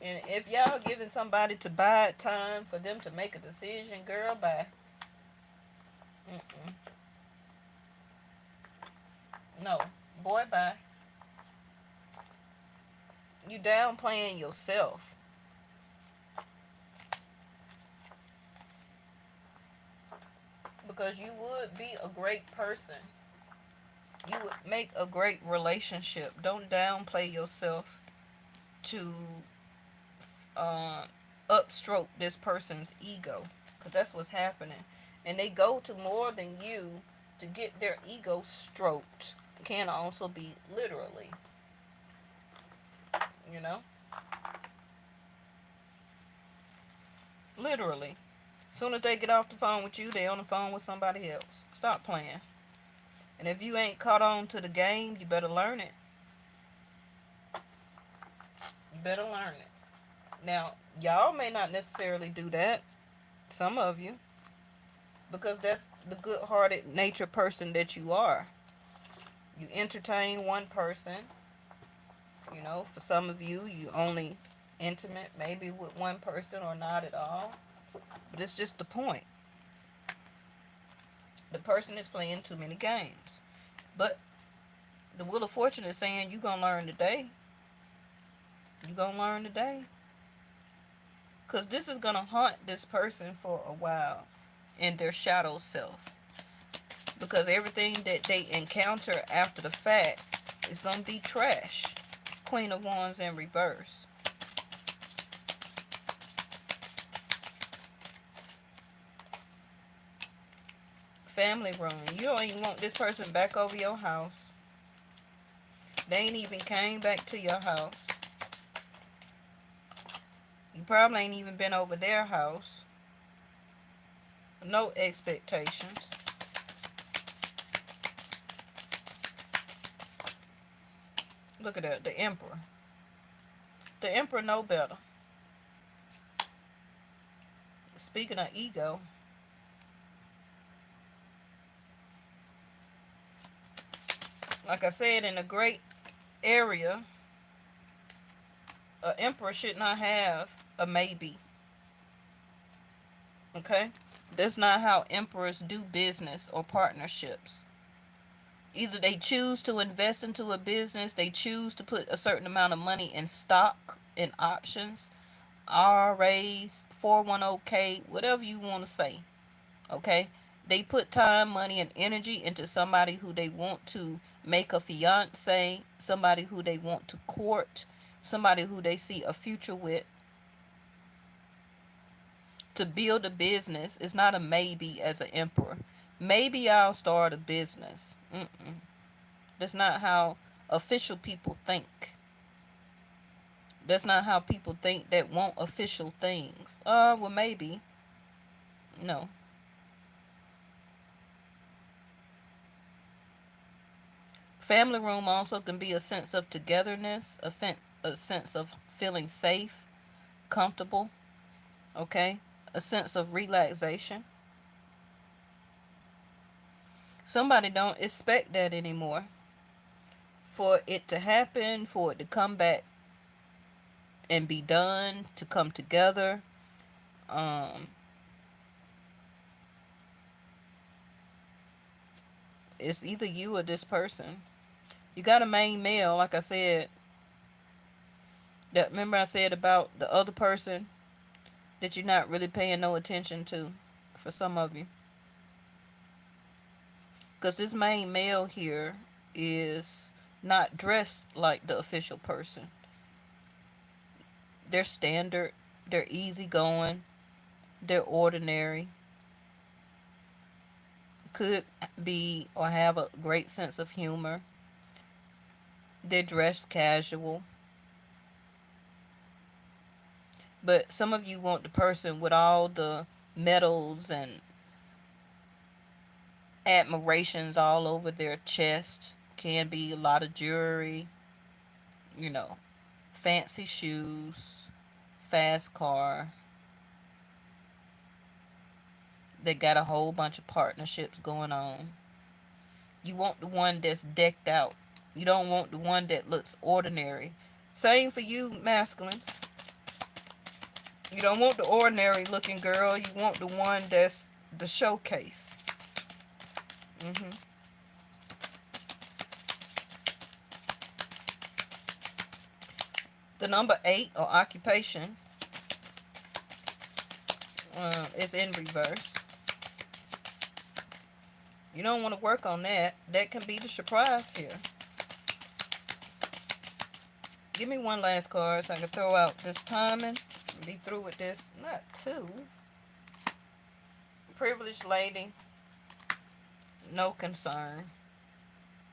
And if y'all giving somebody to buy time for them to make a decision, girl, bye. Mm-mm. No. Boy, bye. You downplaying yourself. Because you would be a great person. You would make a great relationship. Don't downplay yourself to uh, upstroke this person's ego. Because that's what's happening. And they go to more than you to get their ego stroked. Can also be literally, you know? Literally. As soon as they get off the phone with you, they on the phone with somebody else. Stop playing. And if you ain't caught on to the game, you better learn it. You better learn it. Now, y'all may not necessarily do that. Some of you. Because that's the good-hearted nature person that you are. You entertain one person. You know, for some of you, you only intimate maybe with one person or not at all. But it's just the point. The person is playing too many games. But the Wheel of Fortune is saying you're going to learn today. You're going to learn today. Because this is going to haunt this person for a while in their shadow self. Because everything that they encounter after the fact is going to be trash. Queen of Wands in reverse. Family room. You don't even want this person back over your house. They ain't even came back to your house. You probably ain't even been over their house. No expectations. Look at that. The Emperor. The Emperor know better. Speaking of ego. Like I said, in a great area, an emperor should not have a maybe. Okay? That's not how emperors do business or partnerships. Either they choose to invest into a business, they choose to put a certain amount of money in stock, in options, RAs, 401k, whatever you want to say. Okay? They put time, money, and energy into somebody who they want to make a fiance, somebody who they want to court, somebody who they see a future with, to build a business. Is not a maybe as an emperor. Maybe I'll start a business. That's not how official people think. That's not how people think that want official things. Well, maybe. No. Family room also can be a sense of togetherness, a sense of feeling safe, comfortable, okay? A sense of relaxation. Somebody don't expect that anymore. For it to happen, for it to come back and be done, to come together, um, it's either you or this person. You got a main male, like I said. That remember I said about the other person that you're not really paying no attention to, for some of you. Because this main male here is not dressed like the official person. They're standard, they're easygoing, they're ordinary, could be or have a great sense of humor. They're dressed casual. But some of you want the person with all the medals and admirations all over their chest. Can be a lot of jewelry, you know, fancy shoes, fast car. They got a whole bunch of partnerships going on. You want the one that's decked out. You don't want the one that looks ordinary. Same for you, masculines. You don't want the ordinary looking girl. You want the one that's the showcase. hmm The number 8, or occupation, is in reverse. You don't want to work on that. That can be the surprise here. Give me one last card so I can throw out this timing and be through with this. Not two. Privileged lady. No concern.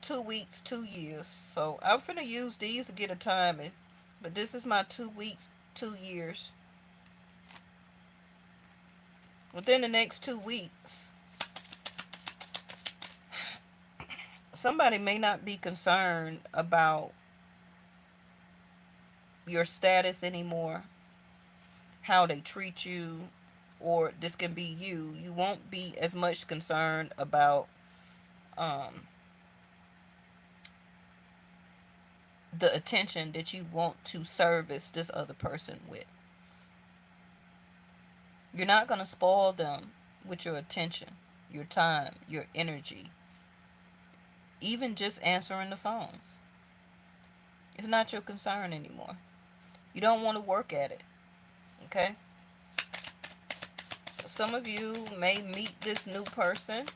2 weeks, 2 years. So I'm finna use these to get a timing. But this is my 2 weeks, 2 years. Within the next 2 weeks, somebody may not be concerned about your status anymore, how they treat you, or this can be you. You won't be as much concerned about um, the attention that you want to service this other person with. You're not going to spoil them with your attention, your time, your energy, even just answering the phone. It's not your concern anymore. You don't want to work at it, okay? Some of you may meet this new person.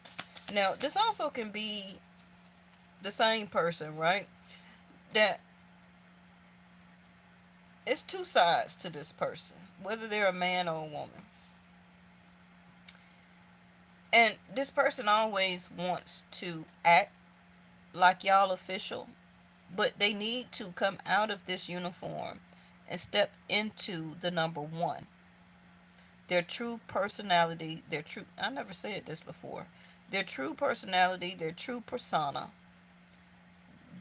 Now, this also can be the same person, right? That it's two sides to this person, whether they're a man or a woman. And this person always wants to act like y'all official, but they need to come out of this uniform and step into the number one. Their true personality, I never said this before, their true personality, their true persona,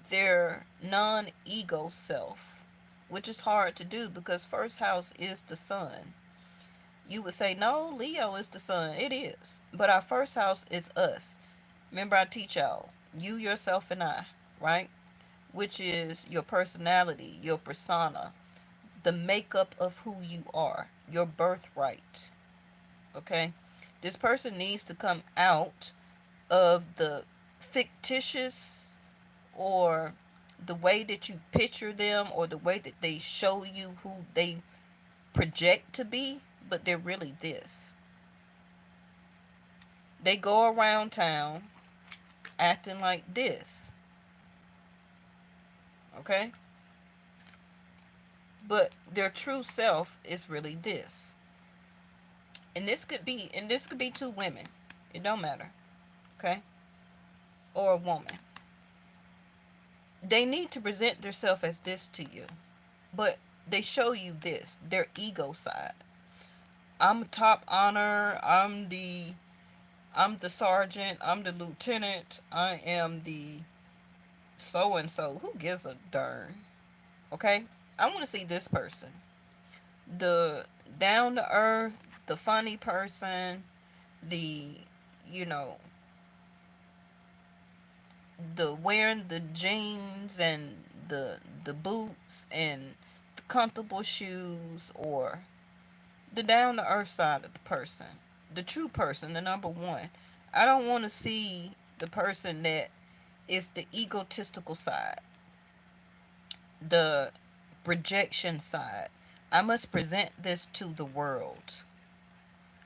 their non-ego self, which is hard to do because first house is the sun. You would say, no, Leo is the sun. It is. But our first house is us. Remember, I teach y'all, you, yourself, and I, right? Which is your personality, your persona, the makeup of who you are, your birthright. Okay? This person needs to come out of the fictitious, or the way that you picture them, or the way that they show you who they project to be, but they're really this. They go around town acting like this, okay? But their true self is really this. And this could be two women. It don't matter, okay? Or a woman. They need to present themselves as this to you, but they show you this, their ego side. I'm top honor. I'm the sergeant. I'm the lieutenant. I am the so and so. Who gives a darn? Okay? I want to see this person. The down to earth, the funny person, the, you know, the wearing the jeans and the boots and the comfortable shoes, or the down to earth side of the person. The true person, the number one. I don't want to see the person that is the egotistical side, the projection side. I must present this to the world.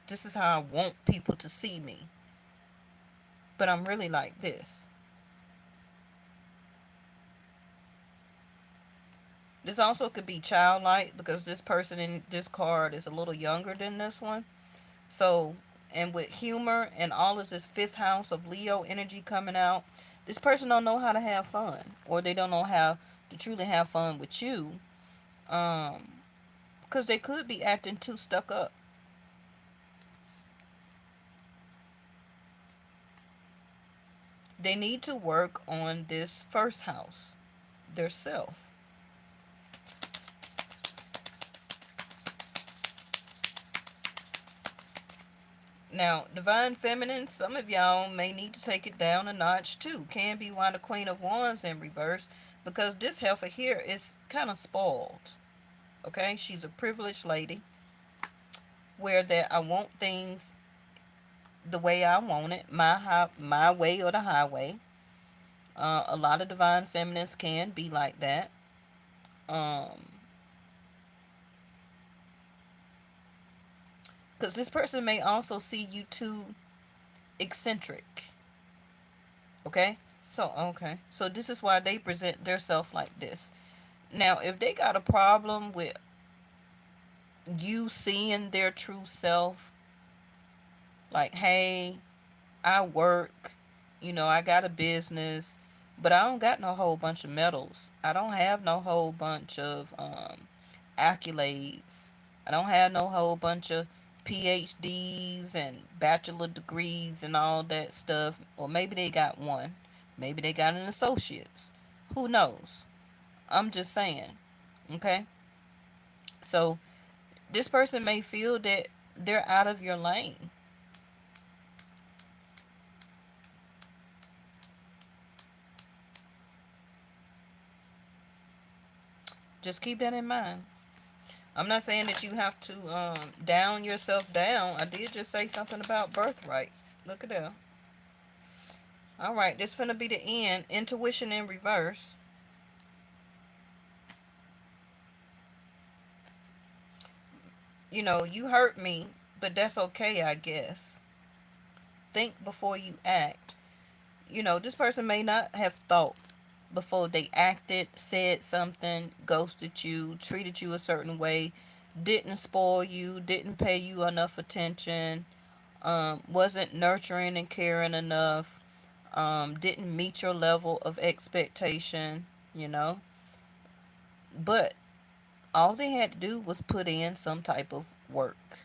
This is how I want people to see me. But I'm really like this. This also could be childlike because this person in this card is a little younger than this one. So, and with humor and all of this fifth house of Leo energy coming out, this person don't know how to have fun, or they don't know how to truly have fun with you. Um, because they could be acting too stuck up. They need to work on this first house, their self. Now, divine feminine, some of y'all may need to take it down a notch too. Can be why the Queen of Wands in reverse, because this heifer here is kind of spoiled. Okay, she's a privileged lady, where that I want things the way I want it, my way or the highway. A lot of divine feminines can be like that. Um, because this person may also see you too eccentric. Okay, so this is why they present themselves like this. Now, if they got a problem with you seeing their true self, like, hey, I work, I got a business, but I don't got no whole bunch of medals. I don't have no whole bunch of accolades. I don't have no whole bunch of PhDs and bachelor degrees and all that stuff. Or maybe they got one. Maybe they got an associate's. Who knows? I'm just saying. Okay? So this person may feel that they're out of your lane. Just keep that in mind. I'm not saying that you have to down yourself down. I did just say something about birthright. Look at that. All right, this finna be the end. Intuition in reverse. You hurt me, but that's okay, I guess. Think before you act. This person may not have thought before they acted, said something, ghosted you, treated you a certain way, didn't spoil you, didn't pay you enough attention, wasn't nurturing and caring enough, didn't meet your level of expectation, you know. But all they had to do was put in some type of work.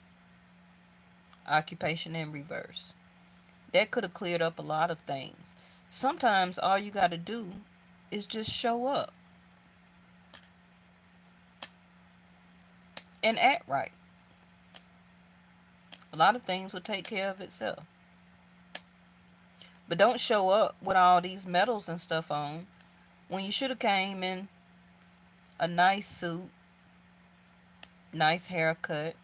Occupation in reverse. That could have cleared up a lot of things. Sometimes all you got to do is just show up and act right. A lot of things will take care of itself. But don't show up with all these medals and stuff on when you should have came in a nice suit, nice haircut,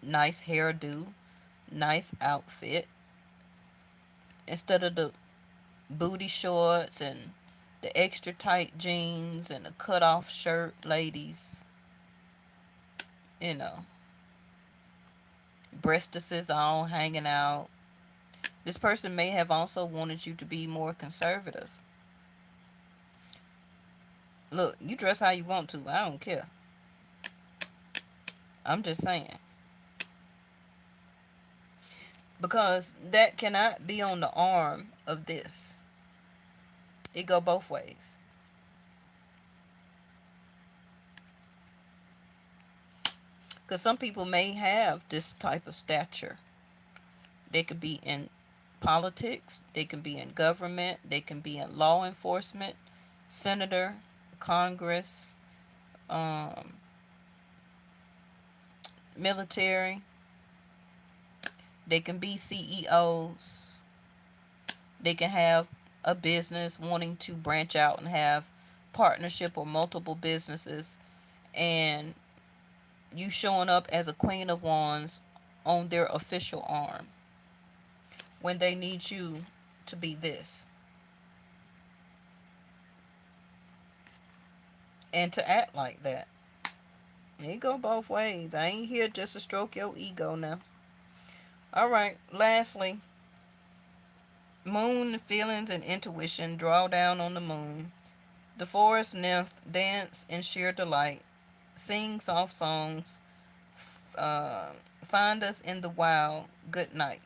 nice hairdo, nice outfit, instead of the booty shorts and the extra tight jeans and the cut off shirt, ladies. You know, breastises all hanging out. This person may have also wanted you to be more conservative. Look, you dress how you want to. I don't care. I'm just saying. Because that cannot be on the arm of this. It go both ways. Because some people may have this type of stature. They could be in politics, they can be in government, they can be in law enforcement, senator, Congress, um, military. They can be CEOs. They can have a business wanting to branch out and have partnership or multiple businesses, and you showing up as a Queen of Wands on their official arm when they need you to be this and to act like that. It go both ways. I ain't here just to stroke your ego now. All right. Lastly, moon feelings and intuition. Draw down on the moon. The forest nymph dance in sheer delight. Sing soft songs. Uh, Find us in the wild. Good night.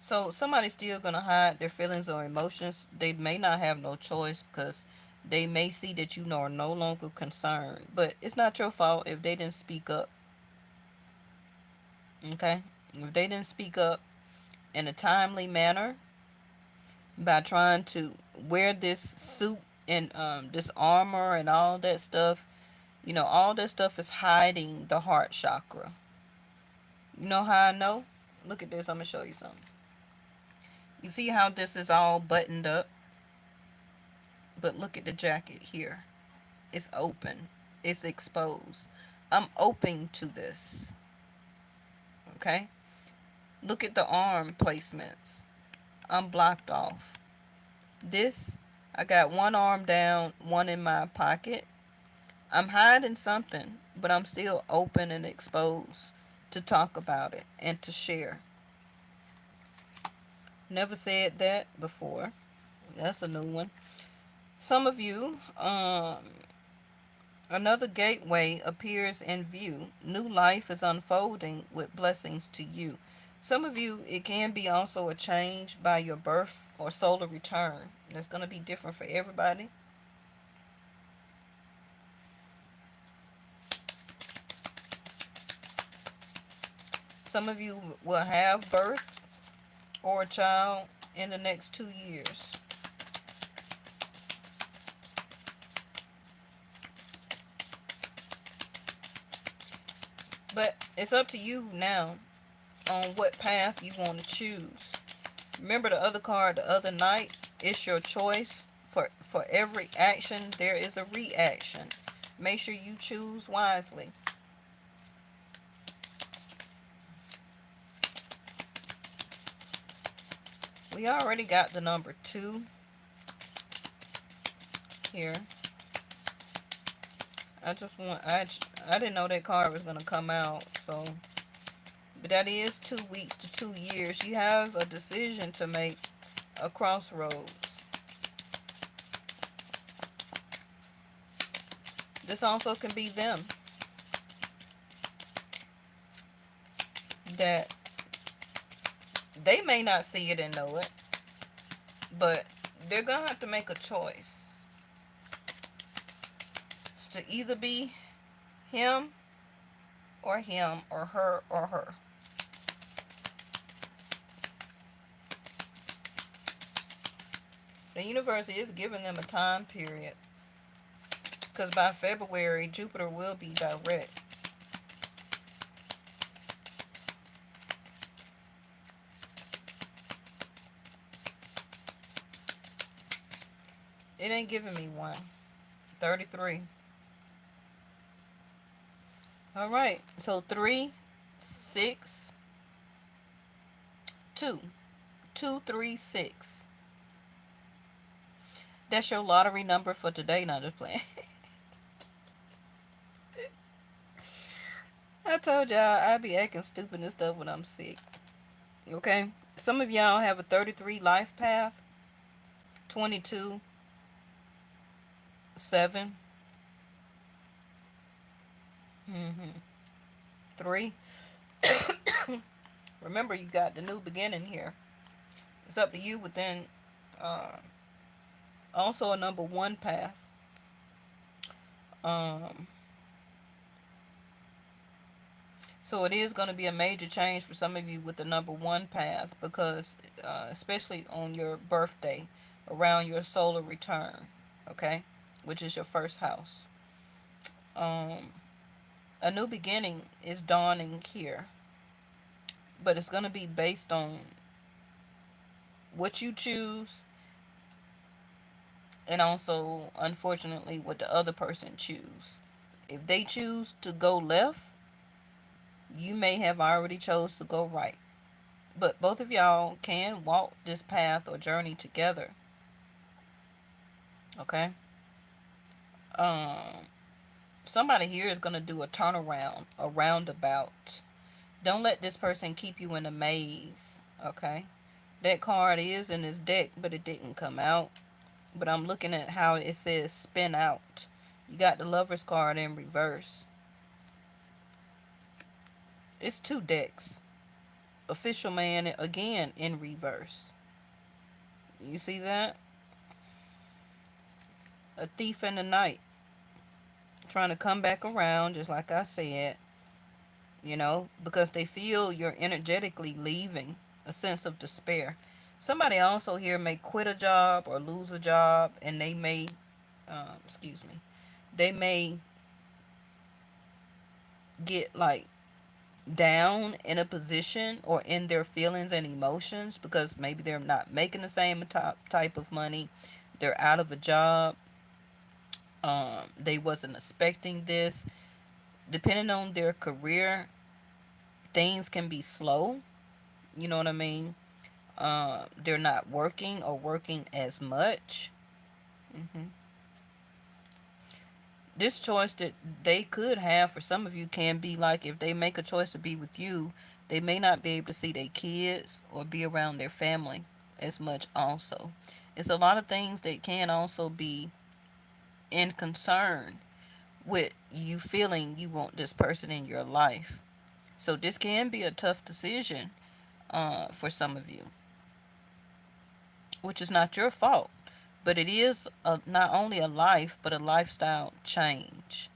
So somebody's still gonna hide their feelings or emotions. They may not have no choice because they may see that you are no longer concerned. But it's not your fault if they didn't speak up. Okay? If they didn't speak up in a timely manner by trying to wear this suit and this armor and all that stuff, all that stuff is hiding the heart chakra. You know how I know? Look at this. I'm gonna show you something. You see how this is all buttoned up? But look at the jacket here. It's open. It's exposed. I'm open to this. Okay? Look at the arm placements. I'm blocked off. This, I got one arm down, one in my pocket. I'm hiding something, but I'm still open and exposed to talk about it and to share. Never said that before. That's a new one. Some of you, another gateway appears in view. New life is unfolding with blessings to you. Some of you, it can be also a change by your birth or solar return. That's going to be different for everybody. Some of you will have birth or a child in the next 2 years. But it's up to you now on what path you want to choose. Remember the other card the other night? It's your choice. For every action, there is a reaction. Make sure you choose wisely. We already got the number 2 here. I didn't know that card was going to come out, so, but that is 2 weeks to 2 years. You have a decision to make, a crossroads. This also can be them that they may not see it and know it, but they're gonna have to make a choice to either be him or her or her. The universe is giving them a time period, because by February Jupiter will be direct. It ain't giving me one. 33. All right. So 3, 6, 2. 2, 3, 6. That's your lottery number for today. Not just playing. I told y'all I be acting stupid and stuff when I'm sick. Okay? Some of y'all have a 33 life path, 22, 7, 3. Remember, you got the new beginning here. It's up to you within uh, also a number 1 path. Um, so it is going to be a major change for some of you with the number 1 path because, especially on your birthday, around your solar return, okay, which is your first house. Um, a new beginning is dawning here, but it's going to be based on what you choose and also, unfortunately, what the other person choose. If they choose to go left, you may have already chose to go right. But both of y'all can walk this path or journey together. Okay? Um, somebody here is gonna do a turnaround, a roundabout. Don't let this person keep you in a maze. Okay? That card is in this deck, but it didn't come out. But I'm looking at how it says spin out. You got the Lover's card in reverse. It's 2 decks. Official man again in reverse. You see that? A thief in the night. Trying to come back around, just like I said, because they feel you're energetically leaving, a sense of despair. Somebody also here may quit a job or lose a job, and they may, excuse me, they may get like down in a position or in their feelings and emotions because maybe they're not making the same type of money. They're out of a job. They wasn't expecting this. Depending on their career, things can be slow. You know what I mean? They're not working or working as much. hmm This choice that they could have for some of you can be like if they make a choice to be with you, they may not be able to see their kids or be around their family as much also. It's a lot of things that can also be in concern with you feeling you want this person in your life. So this can be a tough decision for some of you, which is not your fault. But it is not only a life, but a lifestyle change.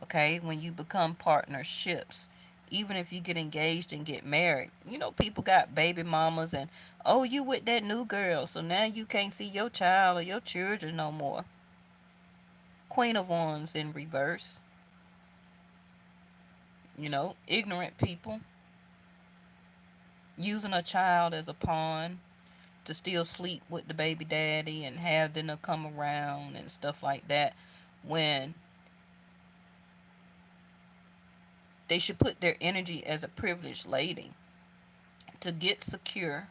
Okay, when you become partnerships, even if you get engaged and get married, people got baby mamas and, oh, you with that new girl, so now you can't see your child or your children no more. Queen of Wands in reverse. Ignorant people using a child as a pawn to still sleep with the baby daddy and have them to come around and stuff like that, when they should put their energy as a privileged lady to get secure,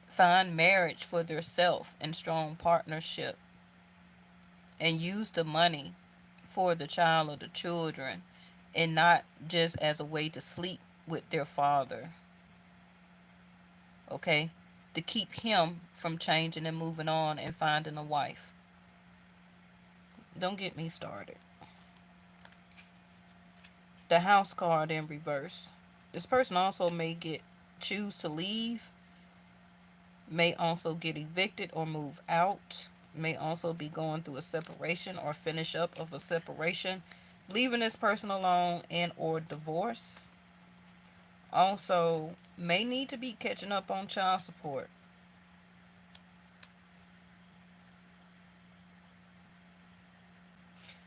find marriage for their self and strong partnership, and use the money for the child or the children, and not just as a way to sleep with their father. Okay, to keep him from changing and moving on and finding a wife. Don't get me started. The House card in reverse. This person also may choose to leave, may also get evicted or move out, may also be going through a separation or finish up of a separation, leaving this person alone and or divorce. Also may need to be catching up on child support.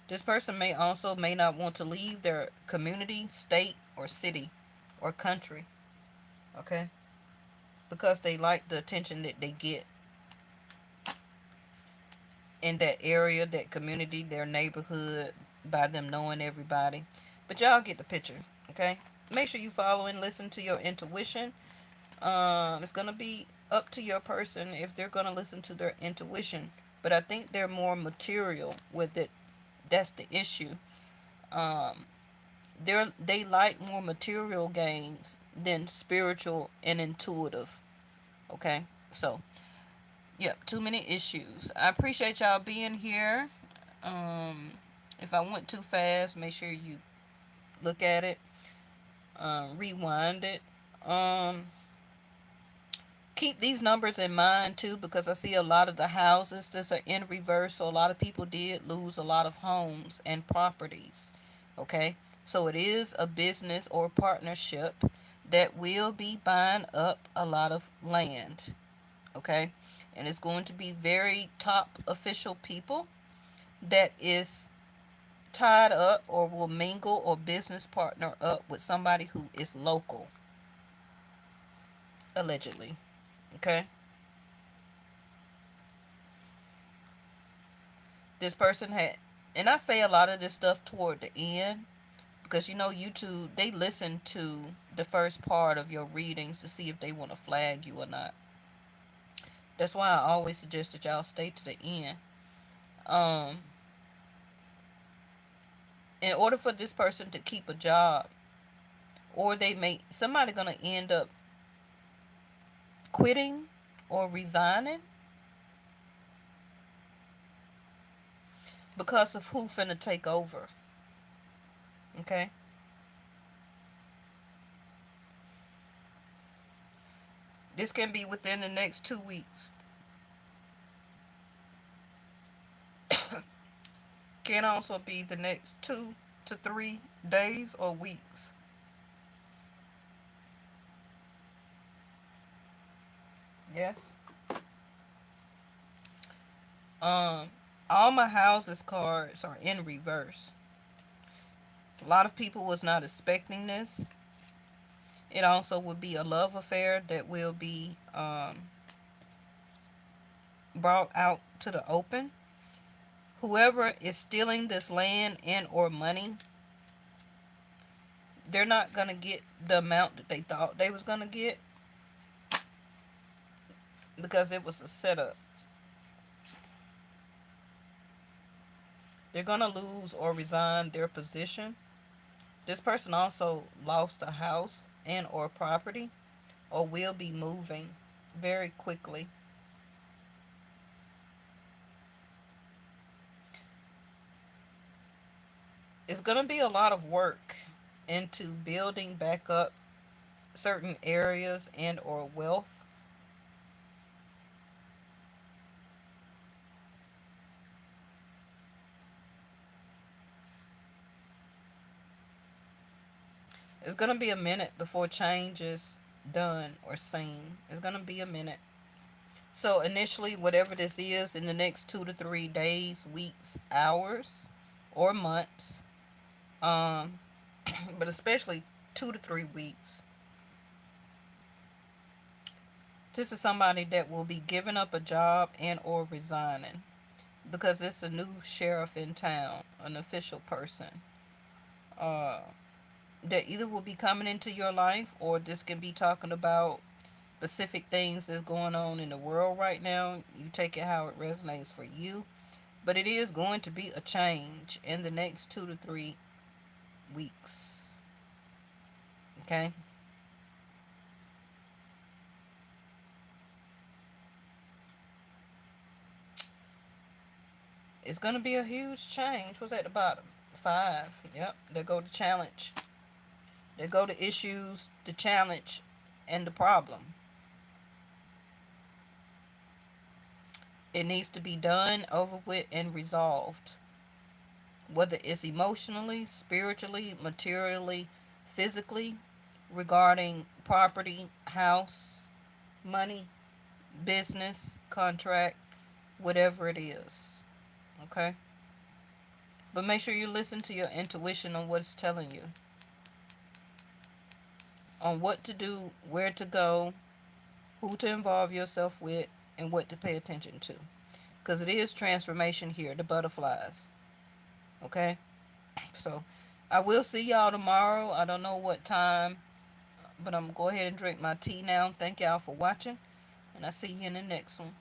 This person may not want to leave their community, state, or city, or country. Okay? Because they like the attention that they get in that area, that community, their neighborhood, by them knowing everybody. But y'all get the picture, okay? Make sure you follow and listen to your intuition. It's gonna be up to your person if they're gonna listen to their intuition. But I think they're more material with it. That's the issue. Um, They like more material gains than spiritual and intuitive. Okay, so yep, too many issues. I appreciate y'all being here. Um, if I went too fast, make sure you look at it, rewind it. Um, Keep these numbers in mind too, because I see a lot of the houses that are in reverse. So a lot of people did lose a lot of homes and properties. Okay, so it is a business or partnership that will be buying up a lot of land. Okay, and it's going to be very top official people that is tied up or will mingle or business partner up with somebody who is local, allegedly. Okay, this person had, and I say a lot of this stuff toward the end because YouTube, they listen to the first part of your readings to see if they want to flag you or not. That's why I always suggest that y'all stay to the end. um in order for this person to keep a job, or they may somebody gonna end up quitting or resigning because of who finna take over. Okay, this can be within the next 2 weeks, can also be the next 2 to 3 days or weeks. Yes. um all my houses cards are in reverse. A lot of people was not expecting this. It also would be a love affair that will be brought out to the open. Whoever is stealing this land and or money, they're not gonna get the amount that they thought they was gonna get because it was a setup. They're gonna lose or resign their position. This person also lost a house and or property, or will be moving very quickly. It's gonna be a lot of work into building back up certain areas and or wealth. It's gonna be a minute before change is done or seen. It's gonna be a minute. So initially, whatever this is in the next 2 to 3 days, weeks, hours, or months, um, but especially 2 to 3 weeks, this is somebody that will be giving up a job and or resigning because it's a new sheriff in town, an official person. Uh, that either will be coming into your life, or this can be talking about specific things that's going on in the world right now. You take it how it resonates for you. But it is going to be a change in the next 2 to 3 weeks. Okay? It's going to be a huge change. What's at the bottom? 5. Yep. There go the challenge. There go the issues, the challenge, and the problem. It needs to be done, over with, and resolved. Whether it's emotionally, spiritually, materially, physically, regarding property, house, money, business, contract, whatever it is. Okay? But make sure you listen to your intuition on what it's telling you, on what to do, where to go, who to involve yourself with, and what to pay attention to. Because it is transformation here, the butterflies. Okay? So I will see y'all tomorrow. I don't know what time, but I'm going to go ahead and drink my tea now. Thank y'all for watching, and I'll see you in the next one.